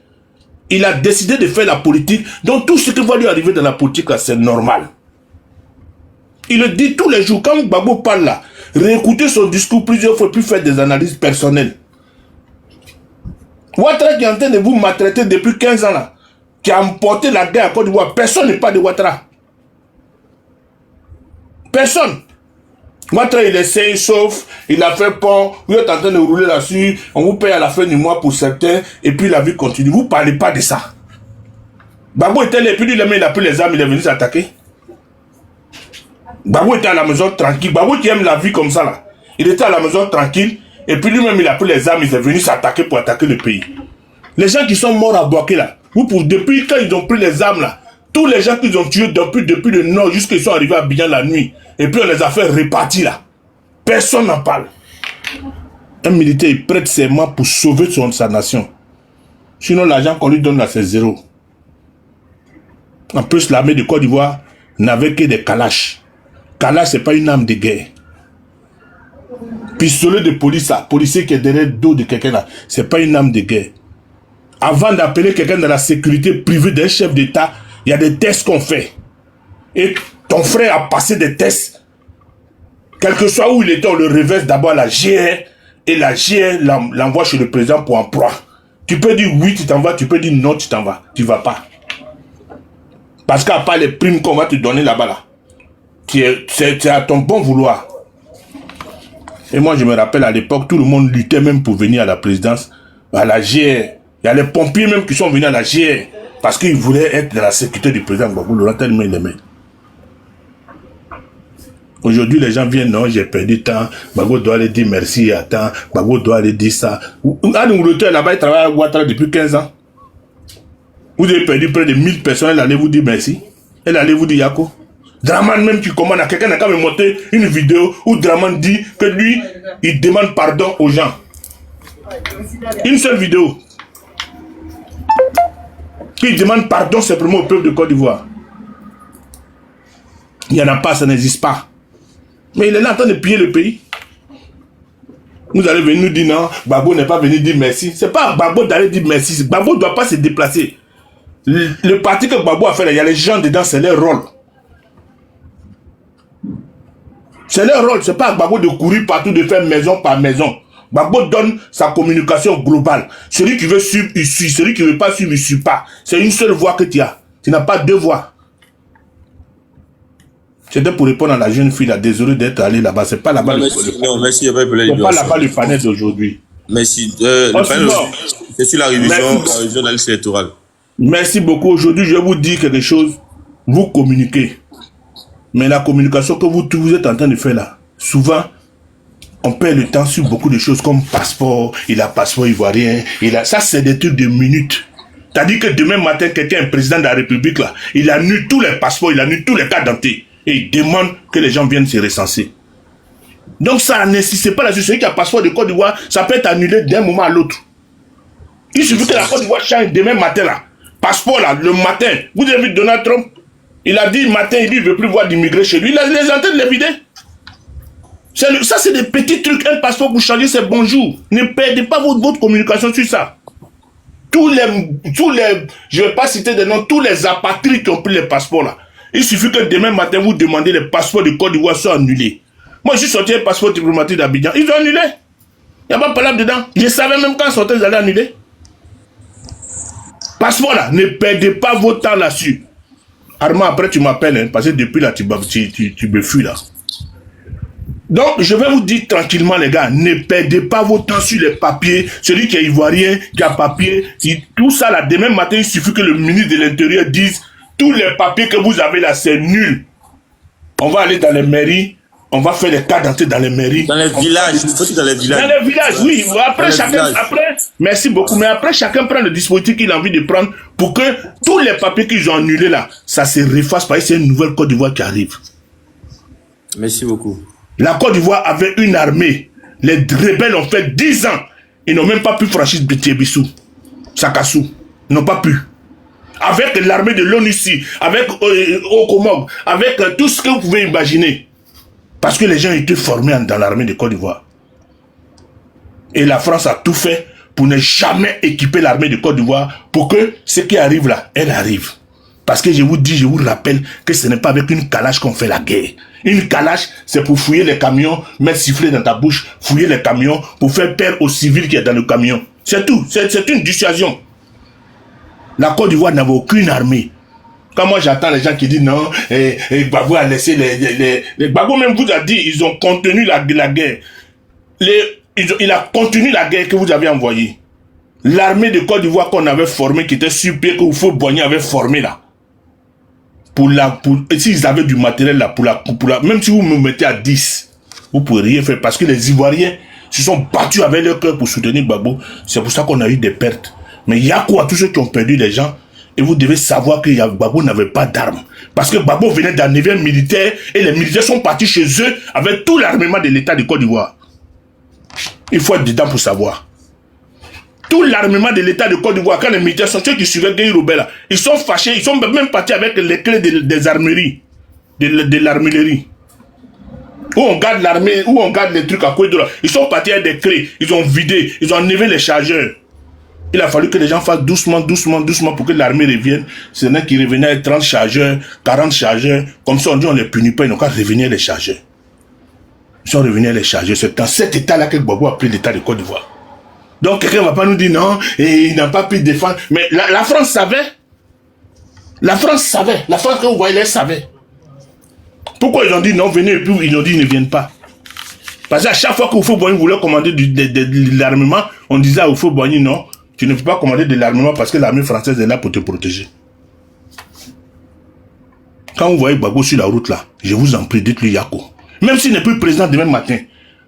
Il a décidé de faire la politique. Donc tout ce qui va lui arriver dans la politique là, c'est normal. Il le dit tous les jours. Quand Gbagbo parle là, réécoutez son discours plusieurs fois, puis faire des analyses personnelles. Ouattara qui est en train de vous maltraiter depuis 15 ans là, qui a emporté la guerre à Côte d'Ivoire. Personne n'est pas de Ouattara. Personne. Ouattara, il essaye, sauf, il a fait pont, vous êtes en train de rouler là-dessus, on vous paye à la fin du mois pour certains, et puis la vie continue. Vous ne parlez pas de ça. Gbagbo était là, et puis lui, il a pris les armes, il est venu s'attaquer. Gbagbo était à la maison tranquille. Gbagbo qui aime la vie comme ça là. Il était à la maison tranquille, et puis lui-même, il a pris les armes, il est venu s'attaquer pour attaquer le pays. Les gens qui sont morts à Bouaké là, depuis quand ils ont pris les armes là, tous les gens qu'ils ont tués depuis le nord jusqu'à ils sont arrivés à Abidjan la nuit, et puis on les a fait repartir là. Personne n'en parle. Un militaire, il prête serment pour sauver sa nation. Sinon, l'argent qu'on lui donne là, c'est zéro. En plus, l'armée de Côte d'Ivoire n'avait que des Kalash. Kalash, c'est pas une arme de guerre. Pistolet de police, là, policier qui est derrière le dos de quelqu'un là, c'est pas une arme de guerre. Avant d'appeler quelqu'un dans la sécurité privée d'un chef d'État, il y a des tests qu'on fait. Et ton frère a passé des tests. Quel que soit où il était, on le reverse d'abord à la GR. Et la GR l'envoie chez le président pour emploi. Tu peux dire oui, tu t'en vas. Tu peux dire non, tu t'en vas. Tu vas pas. Parce qu'à part les primes qu'on va te donner là-bas, là, c'est à ton bon vouloir. Et moi, je me rappelle à l'époque, tout le monde luttait même pour venir à la présidence, à la GR. Il y a les pompiers même qui sont venus à la GR. Parce qu'ils voulaient être dans la sécurité du président Gbagbo. Laurent tellement il aimait. Aujourd'hui, les gens viennent, non, j'ai perdu temps. Gbagbo doit aller dire merci, attends. Gbagbo doit aller dire ça. Anne Ngouloto, là-bas, il travaille à Ouattara depuis 15 ans. Vous avez perdu près de 1000 personnes, elle allait vous dire merci. Elle allait vous dire Yako. Draman même qui commande à quelqu'un n'a qu'à me monter une vidéo où Draman dit que lui, il demande pardon aux gens. Une seule vidéo. Il demande pardon simplement au peuple de Côte d'Ivoire. Il n'y en a pas, ça n'existe pas. Mais il est là en train de piller le pays. Vous allez venir nous dire non, Gbagbo n'est pas venu dire merci. C'est pas à Gbagbo d'aller dire merci. Gbagbo ne doit pas se déplacer. Le parti que Gbagbo a fait, là, il y a les gens dedans, c'est leur rôle. C'est leur rôle, c'est pas à Gbagbo de courir partout, de faire maison par maison. Gbagbo donne sa communication globale. Celui qui veut suivre, il suit. Celui qui ne veut pas suivre, il ne suit pas. C'est une seule voix que tu as. Tu n'as pas deux voix. C'était pour répondre à la jeune fille là. Désolé d'être allé là-bas. C'est pas là-bas. Merci. C'est pas là-bas le panel d'aujourd'hui. Merci. C'est sur la révision de la liste électorale. Merci beaucoup. Aujourd'hui, je vais vous dire quelque chose. Vous communiquez. Mais la communication que vous êtes en train de faire là, souvent, on perd le temps sur beaucoup de choses comme passeport, il a passeport ivoirien, ça c'est des trucs de minutes. C'est-à-dire que demain matin, quelqu'un, un président de la République là, il annule tous les passeports, il annule tous les cartes d'identité et il demande que les gens viennent se recenser. Donc ça n'insiste pas là-dessus. Celui qui a passeport de Côte d'Ivoire, ça peut être annulé d'un moment à l'autre. Il suffit que la Côte d'Ivoire change demain matin là. Passeport là, le matin. Vous avez vu Donald Trump, il a dit le matin, il ne veut plus voir d'immigrés chez lui. Il est en train de les vider. Ça, c'est des petits trucs. Un passeport pour changer, c'est bonjour. Ne perdez pas votre communication sur ça. Tous les, je ne vais pas citer des noms, tous les apatrides qui ont pris les passeports là. Il suffit que demain matin, vous demandez les passeports de Côte d'Ivoire soient annulés. Moi, je suis sorti un passeport diplomatique d'Abidjan. Ils ont annulé. Il n'y a pas de problème dedans. Je savais même quand ils sortaient, ils allaient annuler. Passeport là, ne perdez pas votre temps là-dessus. Armand, après tu m'appelles, hein, parce que depuis là, tu me fuis là. Donc, je vais vous dire tranquillement, les gars, ne perdez pas votre temps sur les papiers. Celui qui est ivoirien, qui a papier, tout ça là, demain matin, il suffit que le ministre de l'Intérieur dise tous les papiers que vous avez là, c'est nul. On va aller dans les mairies, on va faire des cas d'entrée dans les mairies. Dans les villages, il faut dans les villages. Dans les villages, oui. Après, merci beaucoup, mais après, chacun prend le dispositif qu'il a envie de prendre pour que tous les papiers qu'ils ont annulés là, ça se refasse parce que c'est une nouvelle Côte d'Ivoire qui arrive. Merci beaucoup. La Côte d'Ivoire avait une armée. Les rebelles ont fait 10 ans. Ils n'ont même pas pu franchir Bétiébissou, Sakassou. Ils n'ont pas pu. Avec l'armée de l'ONU ici, avec Okomog, avec tout ce que vous pouvez imaginer. Parce que les gens étaient formés dans l'armée de Côte d'Ivoire. Et la France a tout fait pour ne jamais équiper l'armée de Côte d'Ivoire pour que ce qui arrive là, elle arrive. Parce que je vous dis, je vous rappelle que ce n'est pas avec une calache qu'on fait la guerre. Une calache, c'est pour fouiller les camions, mettre sifflet dans ta bouche, fouiller les camions, pour faire peur aux civils qui est dans le camion. C'est tout. C'est une dissuasion. La Côte d'Ivoire n'avait aucune armée. Quand moi j'entends les gens qui disent non, Gbagbo a laissé les Gbagbo même vous a dit, ils ont contenu la guerre. Il a contenu la guerre que vous avez envoyée. L'armée de Côte d'Ivoire qu'on avait formée, qui était sur pied, que Houphouët-Boigny avait formée là. S'ils avaient du matériel là, même si vous me mettez à 10, vous ne pouvez rien faire parce que les Ivoiriens se sont battus avec leur cœur pour soutenir Gbagbo. C'est pour ça qu'on a eu des pertes. Mais il y a quoi, tous ceux qui ont perdu les gens, et vous devez savoir que Gbagbo n'avait pas d'armes. Parce que Gbagbo venait d'un niveau militaire et les militaires sont partis chez eux avec tout l'armement de l'État de Côte d'Ivoire. Il faut être dedans pour savoir. Tout l'armement de l'État de Côte d'Ivoire, quand les militaires sont ceux qui suivaient Guy Robert, ils sont fâchés, ils sont même partis avec les clés des armeries, de l'armillerie. Où on garde l'armée, où on garde les trucs à côté de là. Ils sont partis avec des clés, ils ont vidé, ils ont enlevé les chargeurs. Il a fallu que les gens fassent doucement pour que l'armée revienne. C'est là qui revenaient avec 30 chargeurs, 40 chargeurs. Comme ça, on dit on ne les punit pas, ils n'ont qu'à revenir les chargeurs. Ils sont revenus les chargeurs. C'est dans cet état-là que Gbagbo a pris l'État de Côte d'Ivoire. Donc quelqu'un ne va pas nous dire non, et il n'a pas pu défendre. Mais la France savait. La France savait. La France, quand vous voyez, elle savait. Pourquoi ils ont dit non, venez, et puis ils ont dit ils ne viennent pas. Parce qu'à chaque fois que Houphouët-Boigny voulait commander de l'armement, on disait à Houphouët-Boigny non, tu ne peux pas commander de l'armement parce que l'armée française est là pour te protéger. Quand vous voyez Gbagbo sur la route là, je vous en prie, dites-lui Yako. Même s'il n'est plus président demain matin,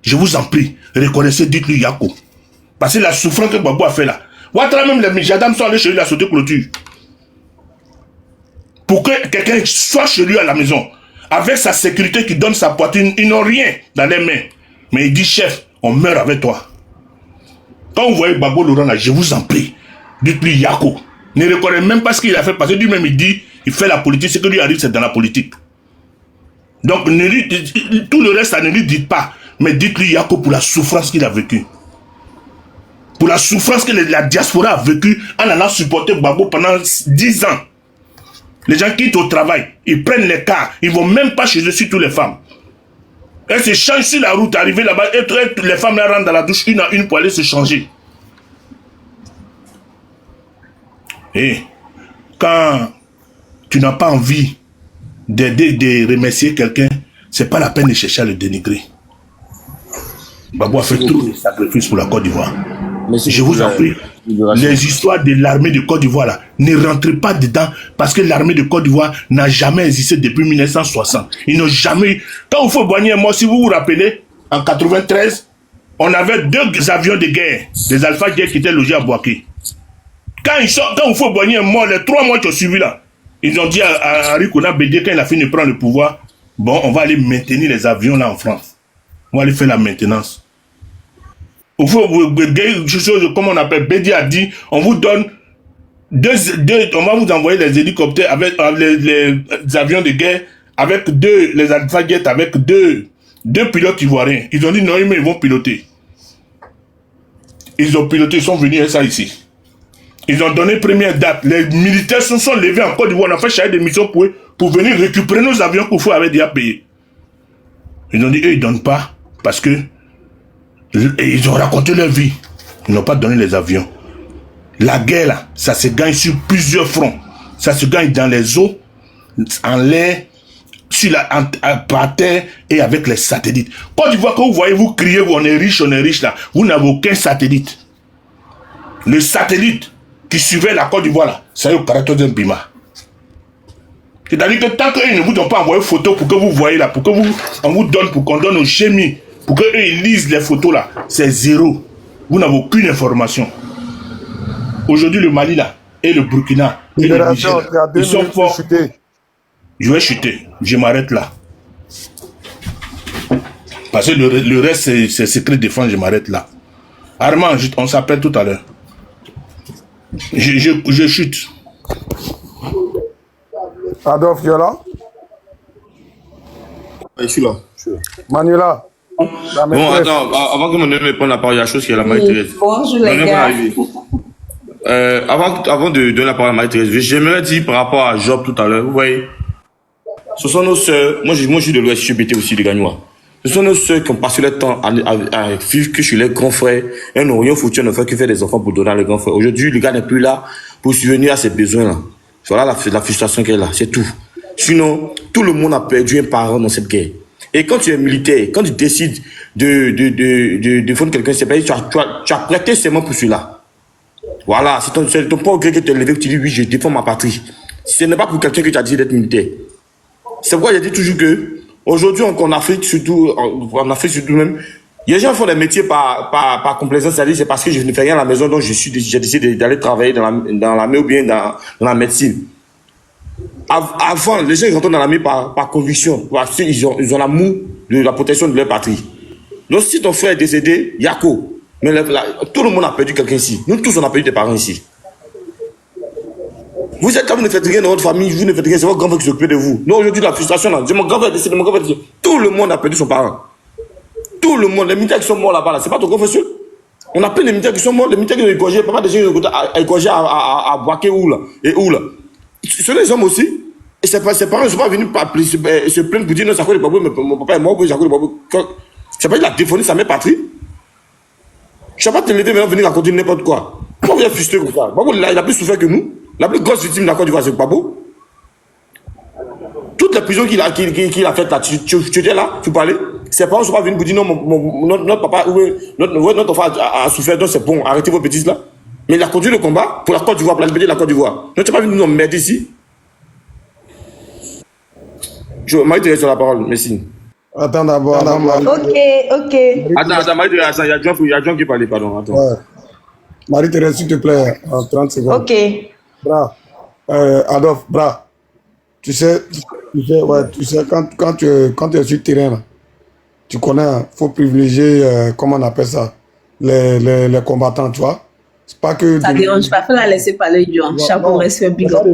je vous en prie, reconnaissez, dites-lui Yako. Parce que la souffrance que Gbagbo a fait là. Ouattara, même les Mijadam sont allés chez lui à sauter clôture. Pour que quelqu'un soit chez lui à la maison, avec sa sécurité qui donne sa poitrine, ils n'ont rien dans les mains. Mais il dit, chef, on meurt avec toi. Quand vous voyez Gbagbo Laurent là, je vous en prie, dites-lui Yako. Ne reconnaissez même pas ce qu'il a fait, parce que lui-même il dit, il fait la politique, ce que lui arrive c'est dans la politique. Donc tout le reste, ça ne lui dites pas, mais dites-lui Yako pour la souffrance qu'il a vécue. Pour la souffrance que la diaspora a vécue en allant supporter Gbagbo pendant 10 ans. Les gens quittent au travail, ils prennent les cars, ils ne vont même pas chez eux, surtout les femmes. Elles se changent sur la route, arriver là-bas, et les femmes là rentrent dans la douche une à une pour aller se changer. Et quand tu n'as pas envie d'aider, de remercier quelqu'un, c'est pas la peine de chercher à le dénigrer. Gbagbo a fait tous les sacrifices pour la Côte d'Ivoire. Je vous en prie, les histoires de l'armée de Côte d'Ivoire là, ne rentrez pas dedans parce que l'armée de Côte d'Ivoire n'a jamais existé depuis 1960. Ils n'ont jamais eu. Quand Houphouët-Boigny est mort, si vous vous rappelez, en 93, on avait 2 avions de guerre, des Alpha Jet qui étaient logés à Bouaké. Quand Houphouët-Boigny est mort, les 3 mois qui ont suivi là, ils ont dit à Henri Konan Bédié, quand il a fini de prendre le pouvoir, bon, on va aller maintenir les avions là en France. On va aller faire la maintenance. Comme on appelle, Bédié a dit, on vous donne on va vous envoyer les hélicoptères avec les avions de guerre, avec les Alpha Jet, avec deux pilotes ivoiriens. Ils ont dit non, mais ils vont piloter. Ils ont piloté, ils sont venus ça ici. Ils ont donné première date. Les militaires se sont levés en Côte d'Ivoire. On a fait charger des missions pour venir récupérer nos avions que Houphouët avait déjà payés. Ils ont dit, eux, ils ne donnent pas parce que ils ont raconté leur vie. Ils n'ont pas donné les avions. La guerre, là, ça se gagne sur plusieurs fronts. Ça se gagne dans les eaux, en l'air, par terre et avec les satellites. Côte d'Ivoire, quand vous voyez, vous criez, on est riche, là, vous n'avez aucun satellite. Le satellite qui suivait la Côte d'Ivoire, là, c'est au caractère d'un Bima. C'est-à-dire que tant qu'ils ne vous ont pas envoyé photo pour que vous voyez là, pour que on vous donne, pour qu'on donne aux gémis, pour qu'eux ils lisent les photos là, c'est zéro. Vous n'avez aucune information. Aujourd'hui, le Mali là, et le Burkina, et le Niger, ils sont forts. Je vais chuter, je m'arrête là. Parce que le reste, c'est secret défense, je m'arrête là. Armand, on s'appelle tout à l'heure. Je chute. Adolphe, tu es là? Je suis là. Manuela. Bon, attends, avant que mon neveu me prenne la parole, il y a chose qui est la Marie-Thérèse. Bonjour les gars. Avant de donner la parole à Marie-Thérèse, j'aimerais dire par rapport à Job tout à l'heure, vous voyez, ce sont nos sœurs, moi je suis de l'Ouest, je suis BT aussi de Gagnois. Ce sont nos soeurs qui ont passé leur temps à vivre que chez les grands frères. Et n'ont rien foutu, ne fait que faire des enfants pour donner à les grands frères. Aujourd'hui, le gars n'est plus là pour subvenir à ses besoins-là. Voilà la frustration qu'elle a, c'est tout. Sinon, tout le monde a perdu un parent dans cette guerre. Et quand tu es militaire, quand tu décides de défendre quelqu'un, c'est pas tu as prêté serment pour celui-là. Voilà, c'est ton progrès que tu es levé, que tu dis oui, je défends ma patrie. Ce n'est pas pour quelqu'un que tu as dit d'être militaire. C'est pourquoi je dis toujours que aujourd'hui, en Afrique, surtout même, les gens font des métiers par complaisance, c'est-à-dire c'est parce que je ne fais rien à la maison, donc j'ai décidé d'aller travailler dans l'armée ou bien dans la médecine. Avant, les gens ils rentrent dans l'armée par conviction, parce qu'ils ont l'amour de la protection de leur patrie. Donc si ton frère est décédé, Yako, mais tout le monde a perdu quelqu'un ici. Nous tous on a perdu des parents ici. Vous êtes quand vous ne faites rien dans votre famille, vous ne faites rien, c'est votre grand-père qui s'occupe de vous. Non, aujourd'hui la frustration là, c'est mon grand-père décédé, mon grand-père décédé. Tout le monde a perdu son parent. Tout le monde, les militaires qui sont morts là-bas, là, c'est pas ton grand-père seul. On a plein de militaires qui sont morts, les militaires qui ont égorgé, pas mal de gens qui ont égorgé à Boaké ou là, et où là. Ce sont les hommes aussi. Et ses parents ne sont pas venus se plaindre pour dire non, ça coûte le babou, mais mon papa est mort, j'ai coûté le babou. C'est pas qu'il a défendu sa mère patrie. Je ne vais pas te lever maintenant venir raconter n'importe quoi. Pourquoi vous êtes frustré comme ça? Babou, il a plus souffert que nous. La plus grosse victime de la Côte d'Ivoire, c'est Babou. Toutes les prisons qu'il a faites là, tu étais là, tu parlais. Ses parents ne sont pas venus pour dire non, notre papa ou notre enfant a souffert, donc c'est bon, arrêtez vos bêtises là. Mais il a conduit le combat pour la Côte d'Ivoire, pour la liberté de la Côte d'Ivoire. Donc tu n'es pas venu nous emmerder ici. Marie-Thérèse sur la parole, merci. Attends d'abord. Ok. Attends, Marie-Thérèse, il y a John qui parlait, pardon. Attends. Ouais. Marie-Thérèse, s'il te plaît, en 30 secondes. Ok. Bra, Adolphe, bra, tu sais quand tu es sur le terrain, là, tu connais, il faut privilégier, comment on appelle ça, les combattants, tu vois. C'est pas que... Ça ne dérange pas, il faut la laisser parler, John. Chapeau, respect, big up.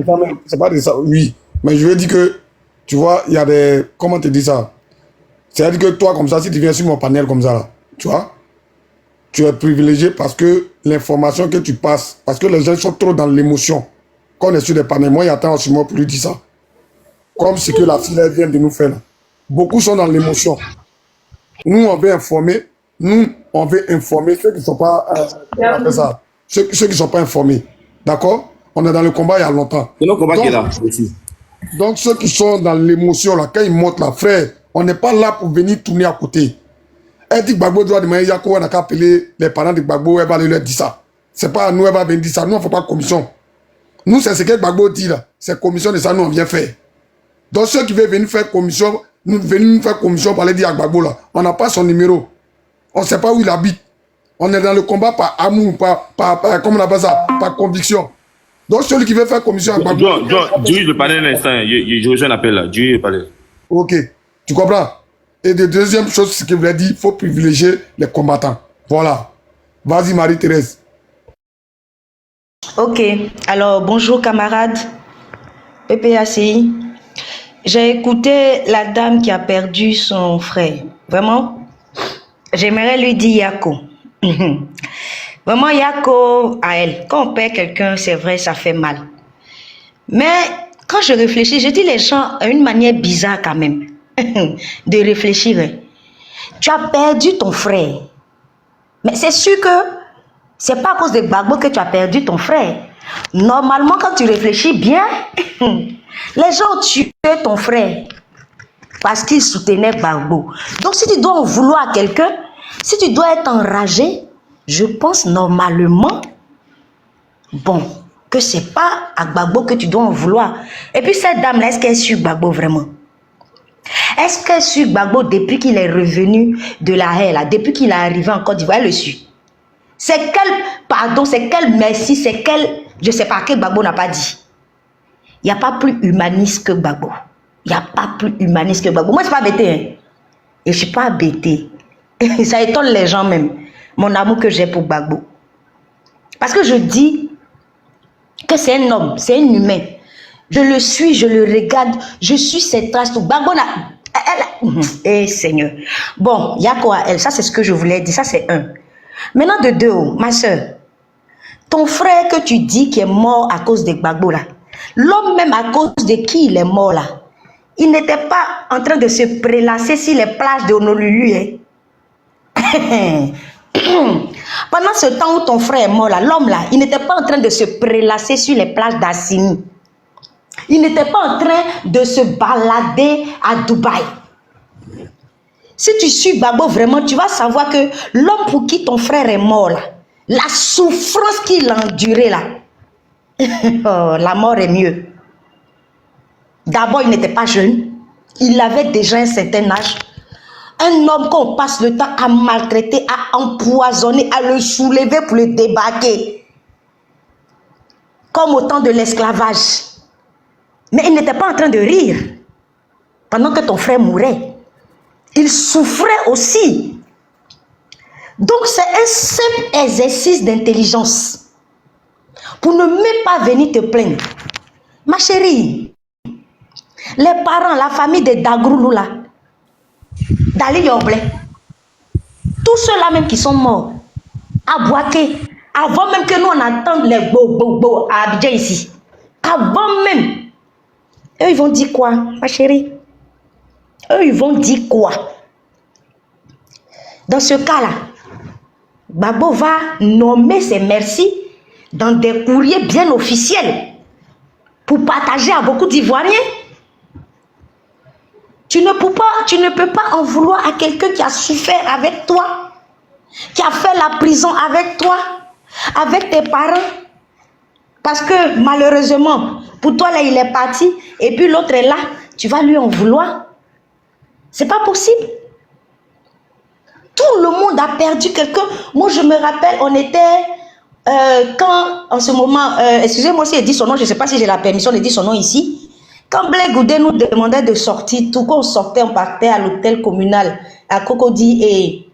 C'est pas de ça, oui. Mais je veux dire que, tu vois, il y a des... Comment te dis ça? C'est-à-dire que toi, comme ça, si tu viens sur mon panel comme ça, là, tu vois, tu es privilégié parce que l'information que tu passes, parce que les gens sont trop dans l'émotion. Quand on est sur des panels, moi, il y a tant sur moi pour lui dire ça. Comme ce que la fille vient de nous faire là. Beaucoup sont dans l'émotion. Nous, on veut informer. Ceux qui ne sont pas... Ceux qui sont pas informés. D'accord? On est dans le combat il y a longtemps. C'est le combat qui est là, aussi. Donc, ceux qui sont dans l'émotion, là, quand ils montent là, frère, on n'est pas là pour venir tourner à côté. Elle dit que Gbagbo doit demander Yako, on a qu'à appeler les parents de Gbagbo, elle va leur dire ça. C'est pas à nous, elle va venir dire ça. Nous, on ne fait pas commission. Nous, c'est ce que Gbagbo dit là. C'est commission de ça, nous, on vient faire. Donc, ceux qui veulent venir faire commission, nous venons faire commission pour aller dire à Gbagbo là. On n'a pas son numéro. On ne sait pas où il habite. On est dans le combat par amour, comment on appelle ça, par conviction. Donc, celui qui veut faire commission à Gbagbo... John, dirige le panel un instant. Je reçois un appel là. Dirige le panel. Ok. Tu comprends? Et de deuxième chose, ce que vous avez dit, il faut privilégier les combattants. Voilà. Vas-y, Marie-Thérèse. Ok. Alors, bonjour camarades. PPACI. J'ai écouté la dame qui a perdu son frère. Vraiment, j'aimerais lui dire Yako. Vraiment, Yako à elle. Quand on perd quelqu'un, c'est vrai, ça fait mal. Mais quand je réfléchis, je dis les gens à une manière bizarre quand même de réfléchir. Tu as perdu ton frère. Mais c'est sûr que c'est pas à cause de Gbagbo que tu as perdu ton frère. Normalement, quand tu réfléchis bien, les gens ont tué ton frère parce qu'ils soutenaient Gbagbo. Donc, si tu dois en vouloir à quelqu'un, si tu dois être enragé, je pense normalement, bon, que c'est pas à Gbagbo que tu dois en vouloir. Et puis cette dame-là, est-ce qu'elle suit Gbagbo vraiment? Est-ce qu'elle suit Gbagbo depuis qu'il est revenu de la haie, là, depuis qu'il est arrivé en Côte d'Ivoire? Elle le suit. C'est quel pardon, c'est quel merci, c'est quel, je sais pas, que Gbagbo n'a pas dit. Il n'y a pas plus humaniste que Gbagbo. Il n'y a pas plus humaniste que Gbagbo. Moi, je ne suis pas bêtée. Hein? Et je ne suis pas bêtée. Ça étonne les gens même. Mon amour que j'ai pour Gbagbo. Parce que je dis que c'est un homme, c'est un humain. Je le suis, je le regarde, je suis ses traces. Gbagbo n'a... Seigneur. Bon, il y a quoi elle? Ça, c'est ce que je voulais dire. Ça, c'est un. Maintenant, de deux, ma soeur. Ton frère que tu dis qui est mort à cause de Gbagbo là. L'homme même à cause de qui il est mort là. il n'était pas en train de se prélasser sur les plages de Honolulu. Hein. Pendant ce temps où ton frère est mort, l'homme là, il n'était pas en train de se prélasser sur les plages d'Assini. Il n'était pas en train de se balader à Dubaï. Si tu suis Gbagbo vraiment, tu vas savoir que l'homme pour qui ton frère est mort là, la souffrance qu'il a endurée là, oh, la mort est mieux. D'abord, il n'était pas jeune. Il avait déjà un certain âge. Un homme qu'on passe le temps à maltraiter, à empoisonner, à le soulever pour le débarquer. Comme au temps de l'esclavage. Mais il n'était pas en train de rire pendant que ton frère mourait. Il souffrait aussi. Donc c'est un simple exercice d'intelligence. Pour ne même pas venir te plaindre. Ma chérie, les parents, la famille de Dagroulou là, Dali Yoble, tous ceux-là même qui sont morts, à Boaké, avant même que nous on attende les bo à Abidjan ici, avant même, eux ils vont dire quoi, ma chérie? Eux ils vont dire quoi? Dans ce cas-là, Gbagbo va nommer ses merci dans des courriers bien officiels pour partager à beaucoup d'Ivoiriens. Tu ne peux pas en vouloir à quelqu'un qui a souffert avec toi, qui a fait la prison avec toi, avec tes parents. Parce que malheureusement, pour toi là, il est parti et puis l'autre est là, tu vas lui en vouloir. C'est pas possible. Tout le monde a perdu quelqu'un. Moi, je me rappelle, on était, quand en ce moment, excusez-moi si je dis son nom, je ne sais pas si j'ai la permission de dire son nom ici. Quand Blé Goudé nous demandait de sortir, tout qu'on sortait, on partait à l'hôtel communal, à Cocody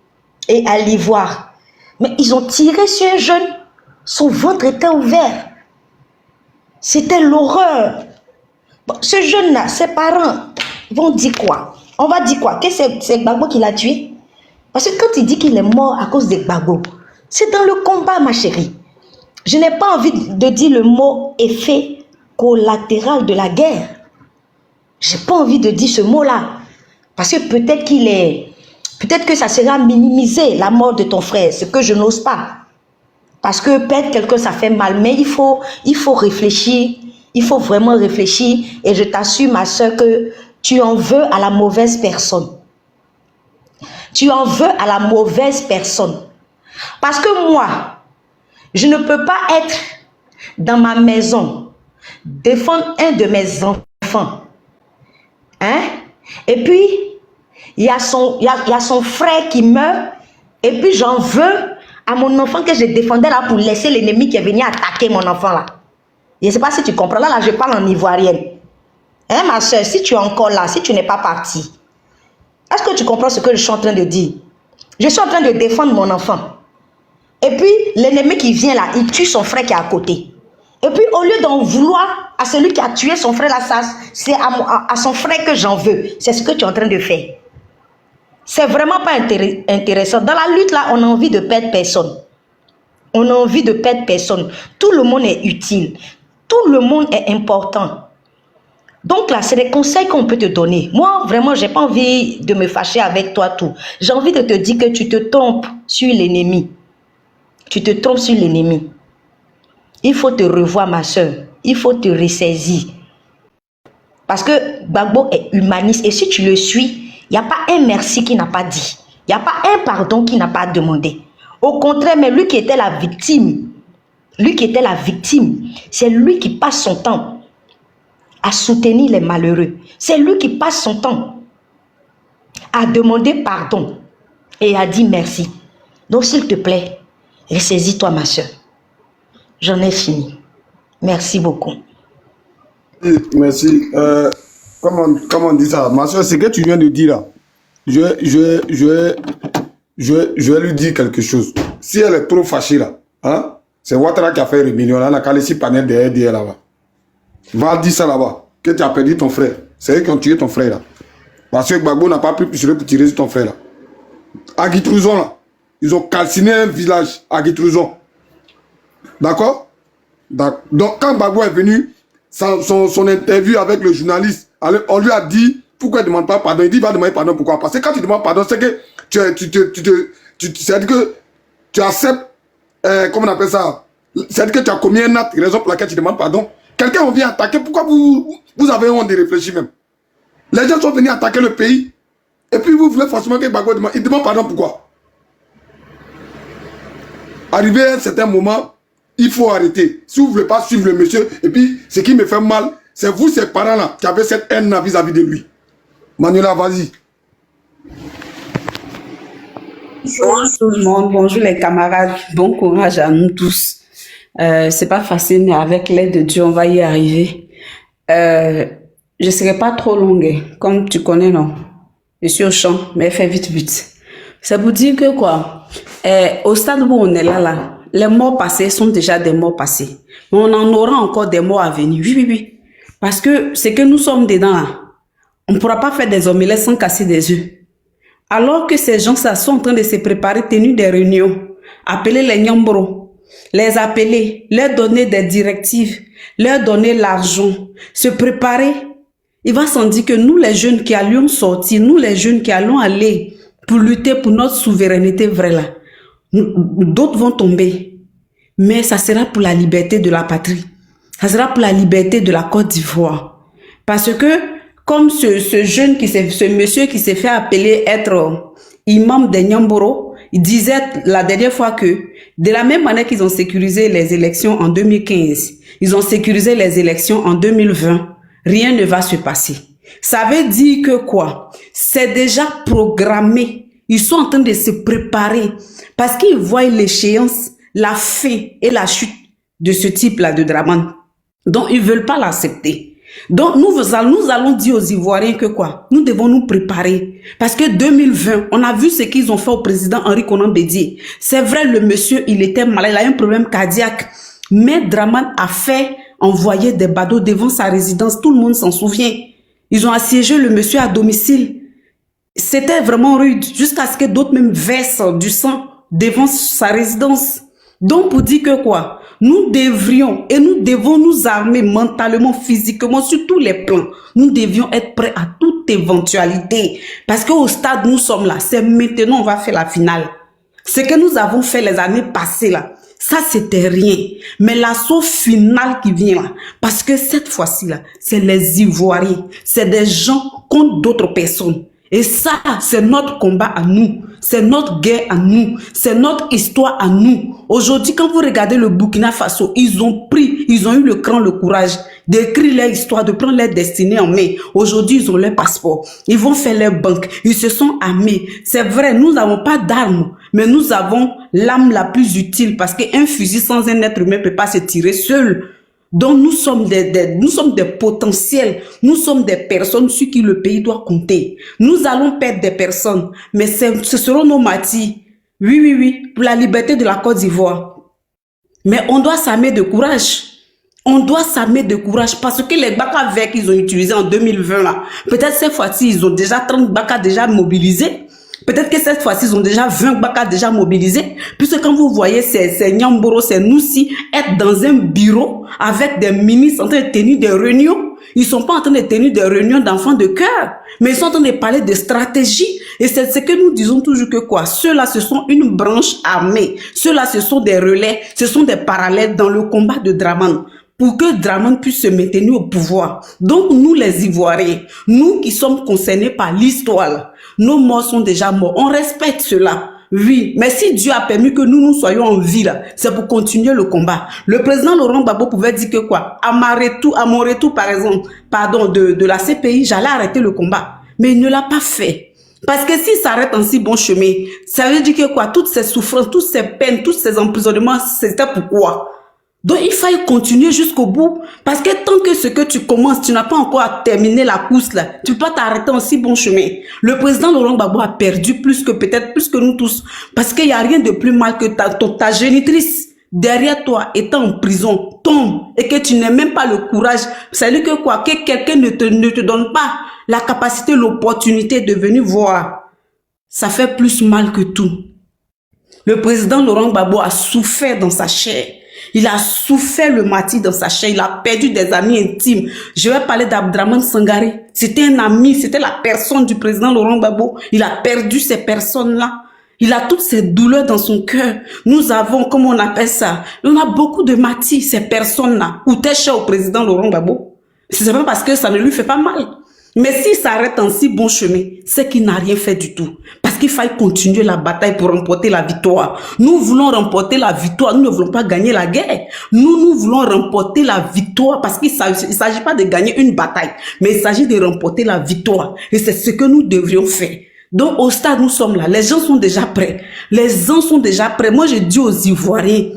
et à l'Ivoire. Mais ils ont tiré sur un jeune, son ventre était ouvert. C'était l'horreur. Bon, ce jeune-là, ses parents vont dire quoi? On va dire quoi? Que c'est Gbagbo qui l'a tué? Parce que quand il dit qu'il est mort à cause de Gbagbo, c'est dans le combat, ma chérie. Je n'ai pas envie de dire le mot effet collatéral de la guerre. J'ai pas envie de dire ce mot-là. Parce que peut-être que ça sera minimisé, la mort de ton frère, ce que je n'ose pas. Parce que perdre quelqu'un, ça fait mal. Mais il faut réfléchir. Il faut vraiment réfléchir. Et je t'assure, ma soeur, que tu en veux à la mauvaise personne. Tu en veux à la mauvaise personne. Parce que moi, je ne peux pas être dans ma maison, défendre un de mes enfants. Hein? Et puis, il y a son frère qui meurt. Et puis, j'en veux à mon enfant que je défendais là pour laisser l'ennemi qui est venu attaquer mon enfant là. Je ne sais pas si tu comprends. Là, je parle en ivoirienne. Hein, ma soeur, si tu es encore là, si tu n'es pas partie, est-ce que tu comprends ce que je suis en train de dire? Je suis en train de défendre mon enfant. Et puis, l'ennemi qui vient là, il tue son frère qui est à côté. Et puis, au lieu d'en vouloir à celui qui a tué son frère là, c'est à son frère que j'en veux. C'est ce que tu es en train de faire. C'est vraiment pas intéressant. Dans la lutte là, on a envie de perdre personne. On a envie de perdre personne. Tout le monde est utile. Tout le monde est important. Donc là, c'est des conseils qu'on peut te donner. Moi, vraiment, j'ai pas envie de me fâcher avec toi tout. J'ai envie de te dire que tu te trompes sur l'ennemi. Tu te trompes sur l'ennemi. Il faut te revoir, ma soeur. Il faut te ressaisir. Parce que Gbagbo est humaniste. Et si tu le suis, il n'y a pas un merci qui n'a pas dit. Il n'y a pas un pardon qui n'a pas demandé. Au contraire, mais lui qui était la victime, c'est lui qui passe son temps à soutenir les malheureux. C'est lui qui passe son temps à demander pardon et à dire merci. Donc, s'il te plaît, ressaisis-toi, ma soeur. J'en ai fini. Merci beaucoup. Merci. Comment on dit ça? Ma soeur, ce que tu viens de dire là, je vais lui dire quelque chose. Si elle est trop fâchée là, hein, c'est Ouattara qui a fait rébellion. Là, on a calé si panel derrière là-bas. Va dire ça là-bas, que tu as perdu ton frère. C'est eux qui ont tué ton frère là. Parce que Gbagbo n'a pas pu tirer sur ton frère là. À Guitrouzon là, ils ont calciné un village à Guitrouzon. D'accord? Donc quand Gbagbo est venu, son interview avec le journaliste Alors, on lui a dit, pourquoi il ne demande pas pardon? Il dit, il va demander pardon. Pourquoi? Parce que quand tu demandes pardon, c'est que c'est-à-dire que tu acceptes, comment on appelle ça? C'est-à-dire que tu as commis un acte, raison pour laquelle tu demandes pardon. Quelqu'un vient attaquer, pourquoi vous avez honte de réfléchir même? Les gens sont venus attaquer le pays, et puis vous voulez forcément que Gbagbo demande, il demande pardon, pourquoi? Arrivé à un certain moment, il faut arrêter. Si vous ne voulez pas suivre le monsieur, et puis ce qui me fait mal, c'est vous, ces parents-là, qui avez cette haine vis-à-vis de lui. Manuela, vas-y. Bonjour tout le monde, bonjour les camarades, bon courage à nous tous. C'est pas facile, mais avec l'aide de Dieu, on va y arriver. Je serai pas trop longue, comme tu connais, non? Je suis au champ, mais fais vite, vite. Ça vous dit que quoi? Au stade où on est là, les morts passés sont déjà des morts passés. Mais on en aura encore des morts à venir. Oui, oui, oui. Parce que c'est que nous sommes dedans là. On ne pourra pas faire des omelettes sans casser des œufs. Alors que ces gens-là sont en train de se préparer, tenir des réunions, appeler les Nyambro, les appeler, leur donner des directives, leur donner l'argent, se préparer. Il va s'en dire que nous les jeunes qui allions sortir, nous les jeunes qui allons aller pour lutter pour notre souveraineté vraie là, d'autres vont tomber. Mais ça sera pour la liberté de la patrie. Ça sera pour la liberté de la Côte d'Ivoire. Parce que comme ce monsieur qui s'est fait appeler être imam des Nyamboro, il disait la dernière fois que de la même manière qu'ils ont sécurisé les élections en 2015, ils ont sécurisé les élections en 2020, rien ne va se passer. Ça veut dire que quoi? C'est déjà programmé. Ils sont en train de se préparer parce qu'ils voient l'échéance, la fin et la chute de ce type-là de Dramane. Donc, ils ne veulent pas l'accepter. Donc, nous allons dire aux Ivoiriens que quoi? Nous devons nous préparer. Parce que 2020, on a vu ce qu'ils ont fait au président Henri Konan Bédié. C'est vrai, le monsieur, il était malade, il a un problème cardiaque. Mais Dramane a fait envoyer des badauds devant sa résidence. Tout le monde s'en souvient. Ils ont assiégé le monsieur à domicile. C'était vraiment rude. Jusqu'à ce que d'autres même versent du sang devant sa résidence. Donc, pour dire que quoi? Nous devrions et nous devons nous armer mentalement, physiquement, sur tous les plans. Nous devions être prêts à toute éventualité. Parce qu'au stade où nous sommes là, c'est maintenant on va faire la finale. Ce que nous avons fait les années passées là, ça c'était rien. Mais l'assaut final qui vient là, parce que cette fois-ci là, c'est les Ivoiriens. C'est des gens contre d'autres personnes. Et ça, c'est notre combat à nous. C'est notre guerre à nous. C'est notre histoire à nous. Aujourd'hui, quand vous regardez le Burkina Faso, ils ont eu le cran, le courage d'écrire leur histoire, de prendre leur destinée en main. Aujourd'hui, ils ont leur passeport. Ils vont faire leur banque. Ils se sont armés. C'est vrai, nous n'avons pas d'armes, mais nous avons l'arme la plus utile parce qu'un fusil sans un être humain ne peut pas se tirer seul. Donc nous sommes des potentiels, nous sommes des personnes sur qui le pays doit compter. Nous allons perdre des personnes, mais ce seront nos martyrs. Oui, oui, oui, pour la liberté de la Côte d'Ivoire. Mais on doit s'armer de courage. On doit s'armer de courage parce que les Baka verts qu'ils ont utilisés en 2020 là, peut-être cette fois-ci ils ont déjà 30 Baka déjà mobilisés. Peut-être que cette fois-ci, ils ont déjà 20 Baka déjà mobilisés. Puisque quand vous voyez ces Nyamboro, ces Noussi, être dans un bureau avec des ministres en train de tenir des réunions. Ils ne sont pas en train de tenir des réunions d'enfants de cœur. Mais ils sont en train de parler de stratégie. Et c'est ce que nous disons toujours que quoi? Ceux-là, ce sont une branche armée. Ceux-là, ce sont des relais. Ce sont des parallèles dans le combat de Dramane. Pour que Dramane puisse se maintenir au pouvoir. Donc, nous les Ivoiriens, nous qui sommes concernés par l'histoire, nos morts sont déjà morts. On respecte cela. Oui, mais si Dieu a permis que nous soyons en vie là, c'est pour continuer le combat. Le président Laurent Gbagbo pouvait dire que quoi? À mon retour, par exemple, de la CPI, j'allais arrêter le combat. Mais il ne l'a pas fait. Parce que s'il s'arrête en si bon chemin, ça veut dire que quoi? Toutes ces souffrances, toutes ces peines, tous ces emprisonnements, c'était pourquoi? Donc, il faut continuer jusqu'au bout. Parce que tant que ce que tu commences, tu n'as pas encore terminé la course là, tu peux pas t'arrêter en si bon chemin. Le président Laurent Gbagbo a perdu plus que nous tous. Parce qu'il n'y a rien de plus mal que ta génitrice derrière toi étant en prison, tombe et que tu n'aies même pas le courage. Ça veut dire que quoi? Que quelqu'un ne te donne pas la capacité, l'opportunité de venir voir. Ça fait plus mal que tout. Le président Laurent Gbagbo a souffert dans sa chair. Il a souffert le martyre dans sa chair. Il a perdu des amis intimes. Je vais parler d'Abdraman Sangaré. C'était un ami, c'était la personne du président Laurent Gbagbo. Il a perdu ces personnes-là. Il a toutes ces douleurs dans son cœur. Nous avons, comment on appelle ça, on a beaucoup de matis, ces personnes-là, ou t'es cher au président Laurent Gbagbo. C'est pas parce que ça ne lui fait pas mal. Mais s'il s'arrête en si bon chemin, c'est qu'il n'a rien fait du tout. Parce qu'il faille continuer la bataille pour remporter la victoire. Nous voulons remporter la victoire, nous ne voulons pas gagner la guerre. Nous voulons remporter la victoire parce qu'il ne s'agit pas de gagner une bataille, mais il s'agit de remporter la victoire. Et c'est ce que nous devrions faire. Donc au stade, nous sommes là. Les gens sont déjà prêts. Les gens sont déjà prêts. Moi, je dis aux Ivoiriens,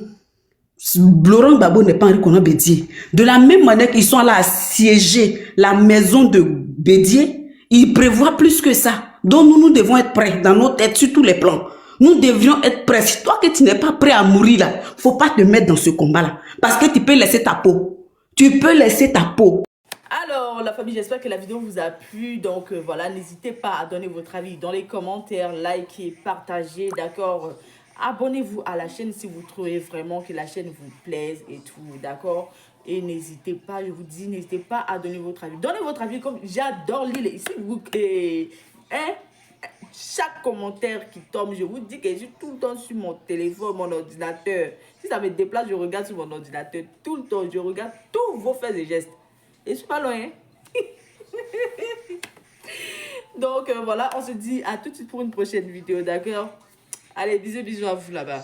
Laurent Gbagbo n'est pas Henri Konan Bédié. De la même manière qu'ils sont là à siéger la maison de Bédié, ils prévoient plus que ça. Donc nous devons être prêts dans nos têtes sur tous les plans. Nous devrions être prêts. Si toi que tu n'es pas prêt à mourir là, faut pas te mettre dans ce combat-là. Parce que tu peux laisser ta peau. Tu peux laisser ta peau. Alors, la famille, j'espère que la vidéo vous a plu. Donc, voilà, n'hésitez pas à donner votre avis dans les commentaires, likez, partagez, d'accord? Abonnez-vous à la chaîne si vous trouvez vraiment que la chaîne vous plaise et tout, d'accord? Et n'hésitez pas, je vous dis, n'hésitez pas à donner votre avis. Donnez votre avis, comme j'adore lire ici. Chaque commentaire qui tombe, je vous dis que je suis tout le temps sur mon téléphone, mon ordinateur. Si ça me déplace, je regarde sur mon ordinateur. Tout le temps, je regarde tous vos faits et gestes. Et je suis pas loin, hein? Donc, voilà, on se dit à tout de suite pour une prochaine vidéo, d'accord? Allez, bisous à vous là-bas.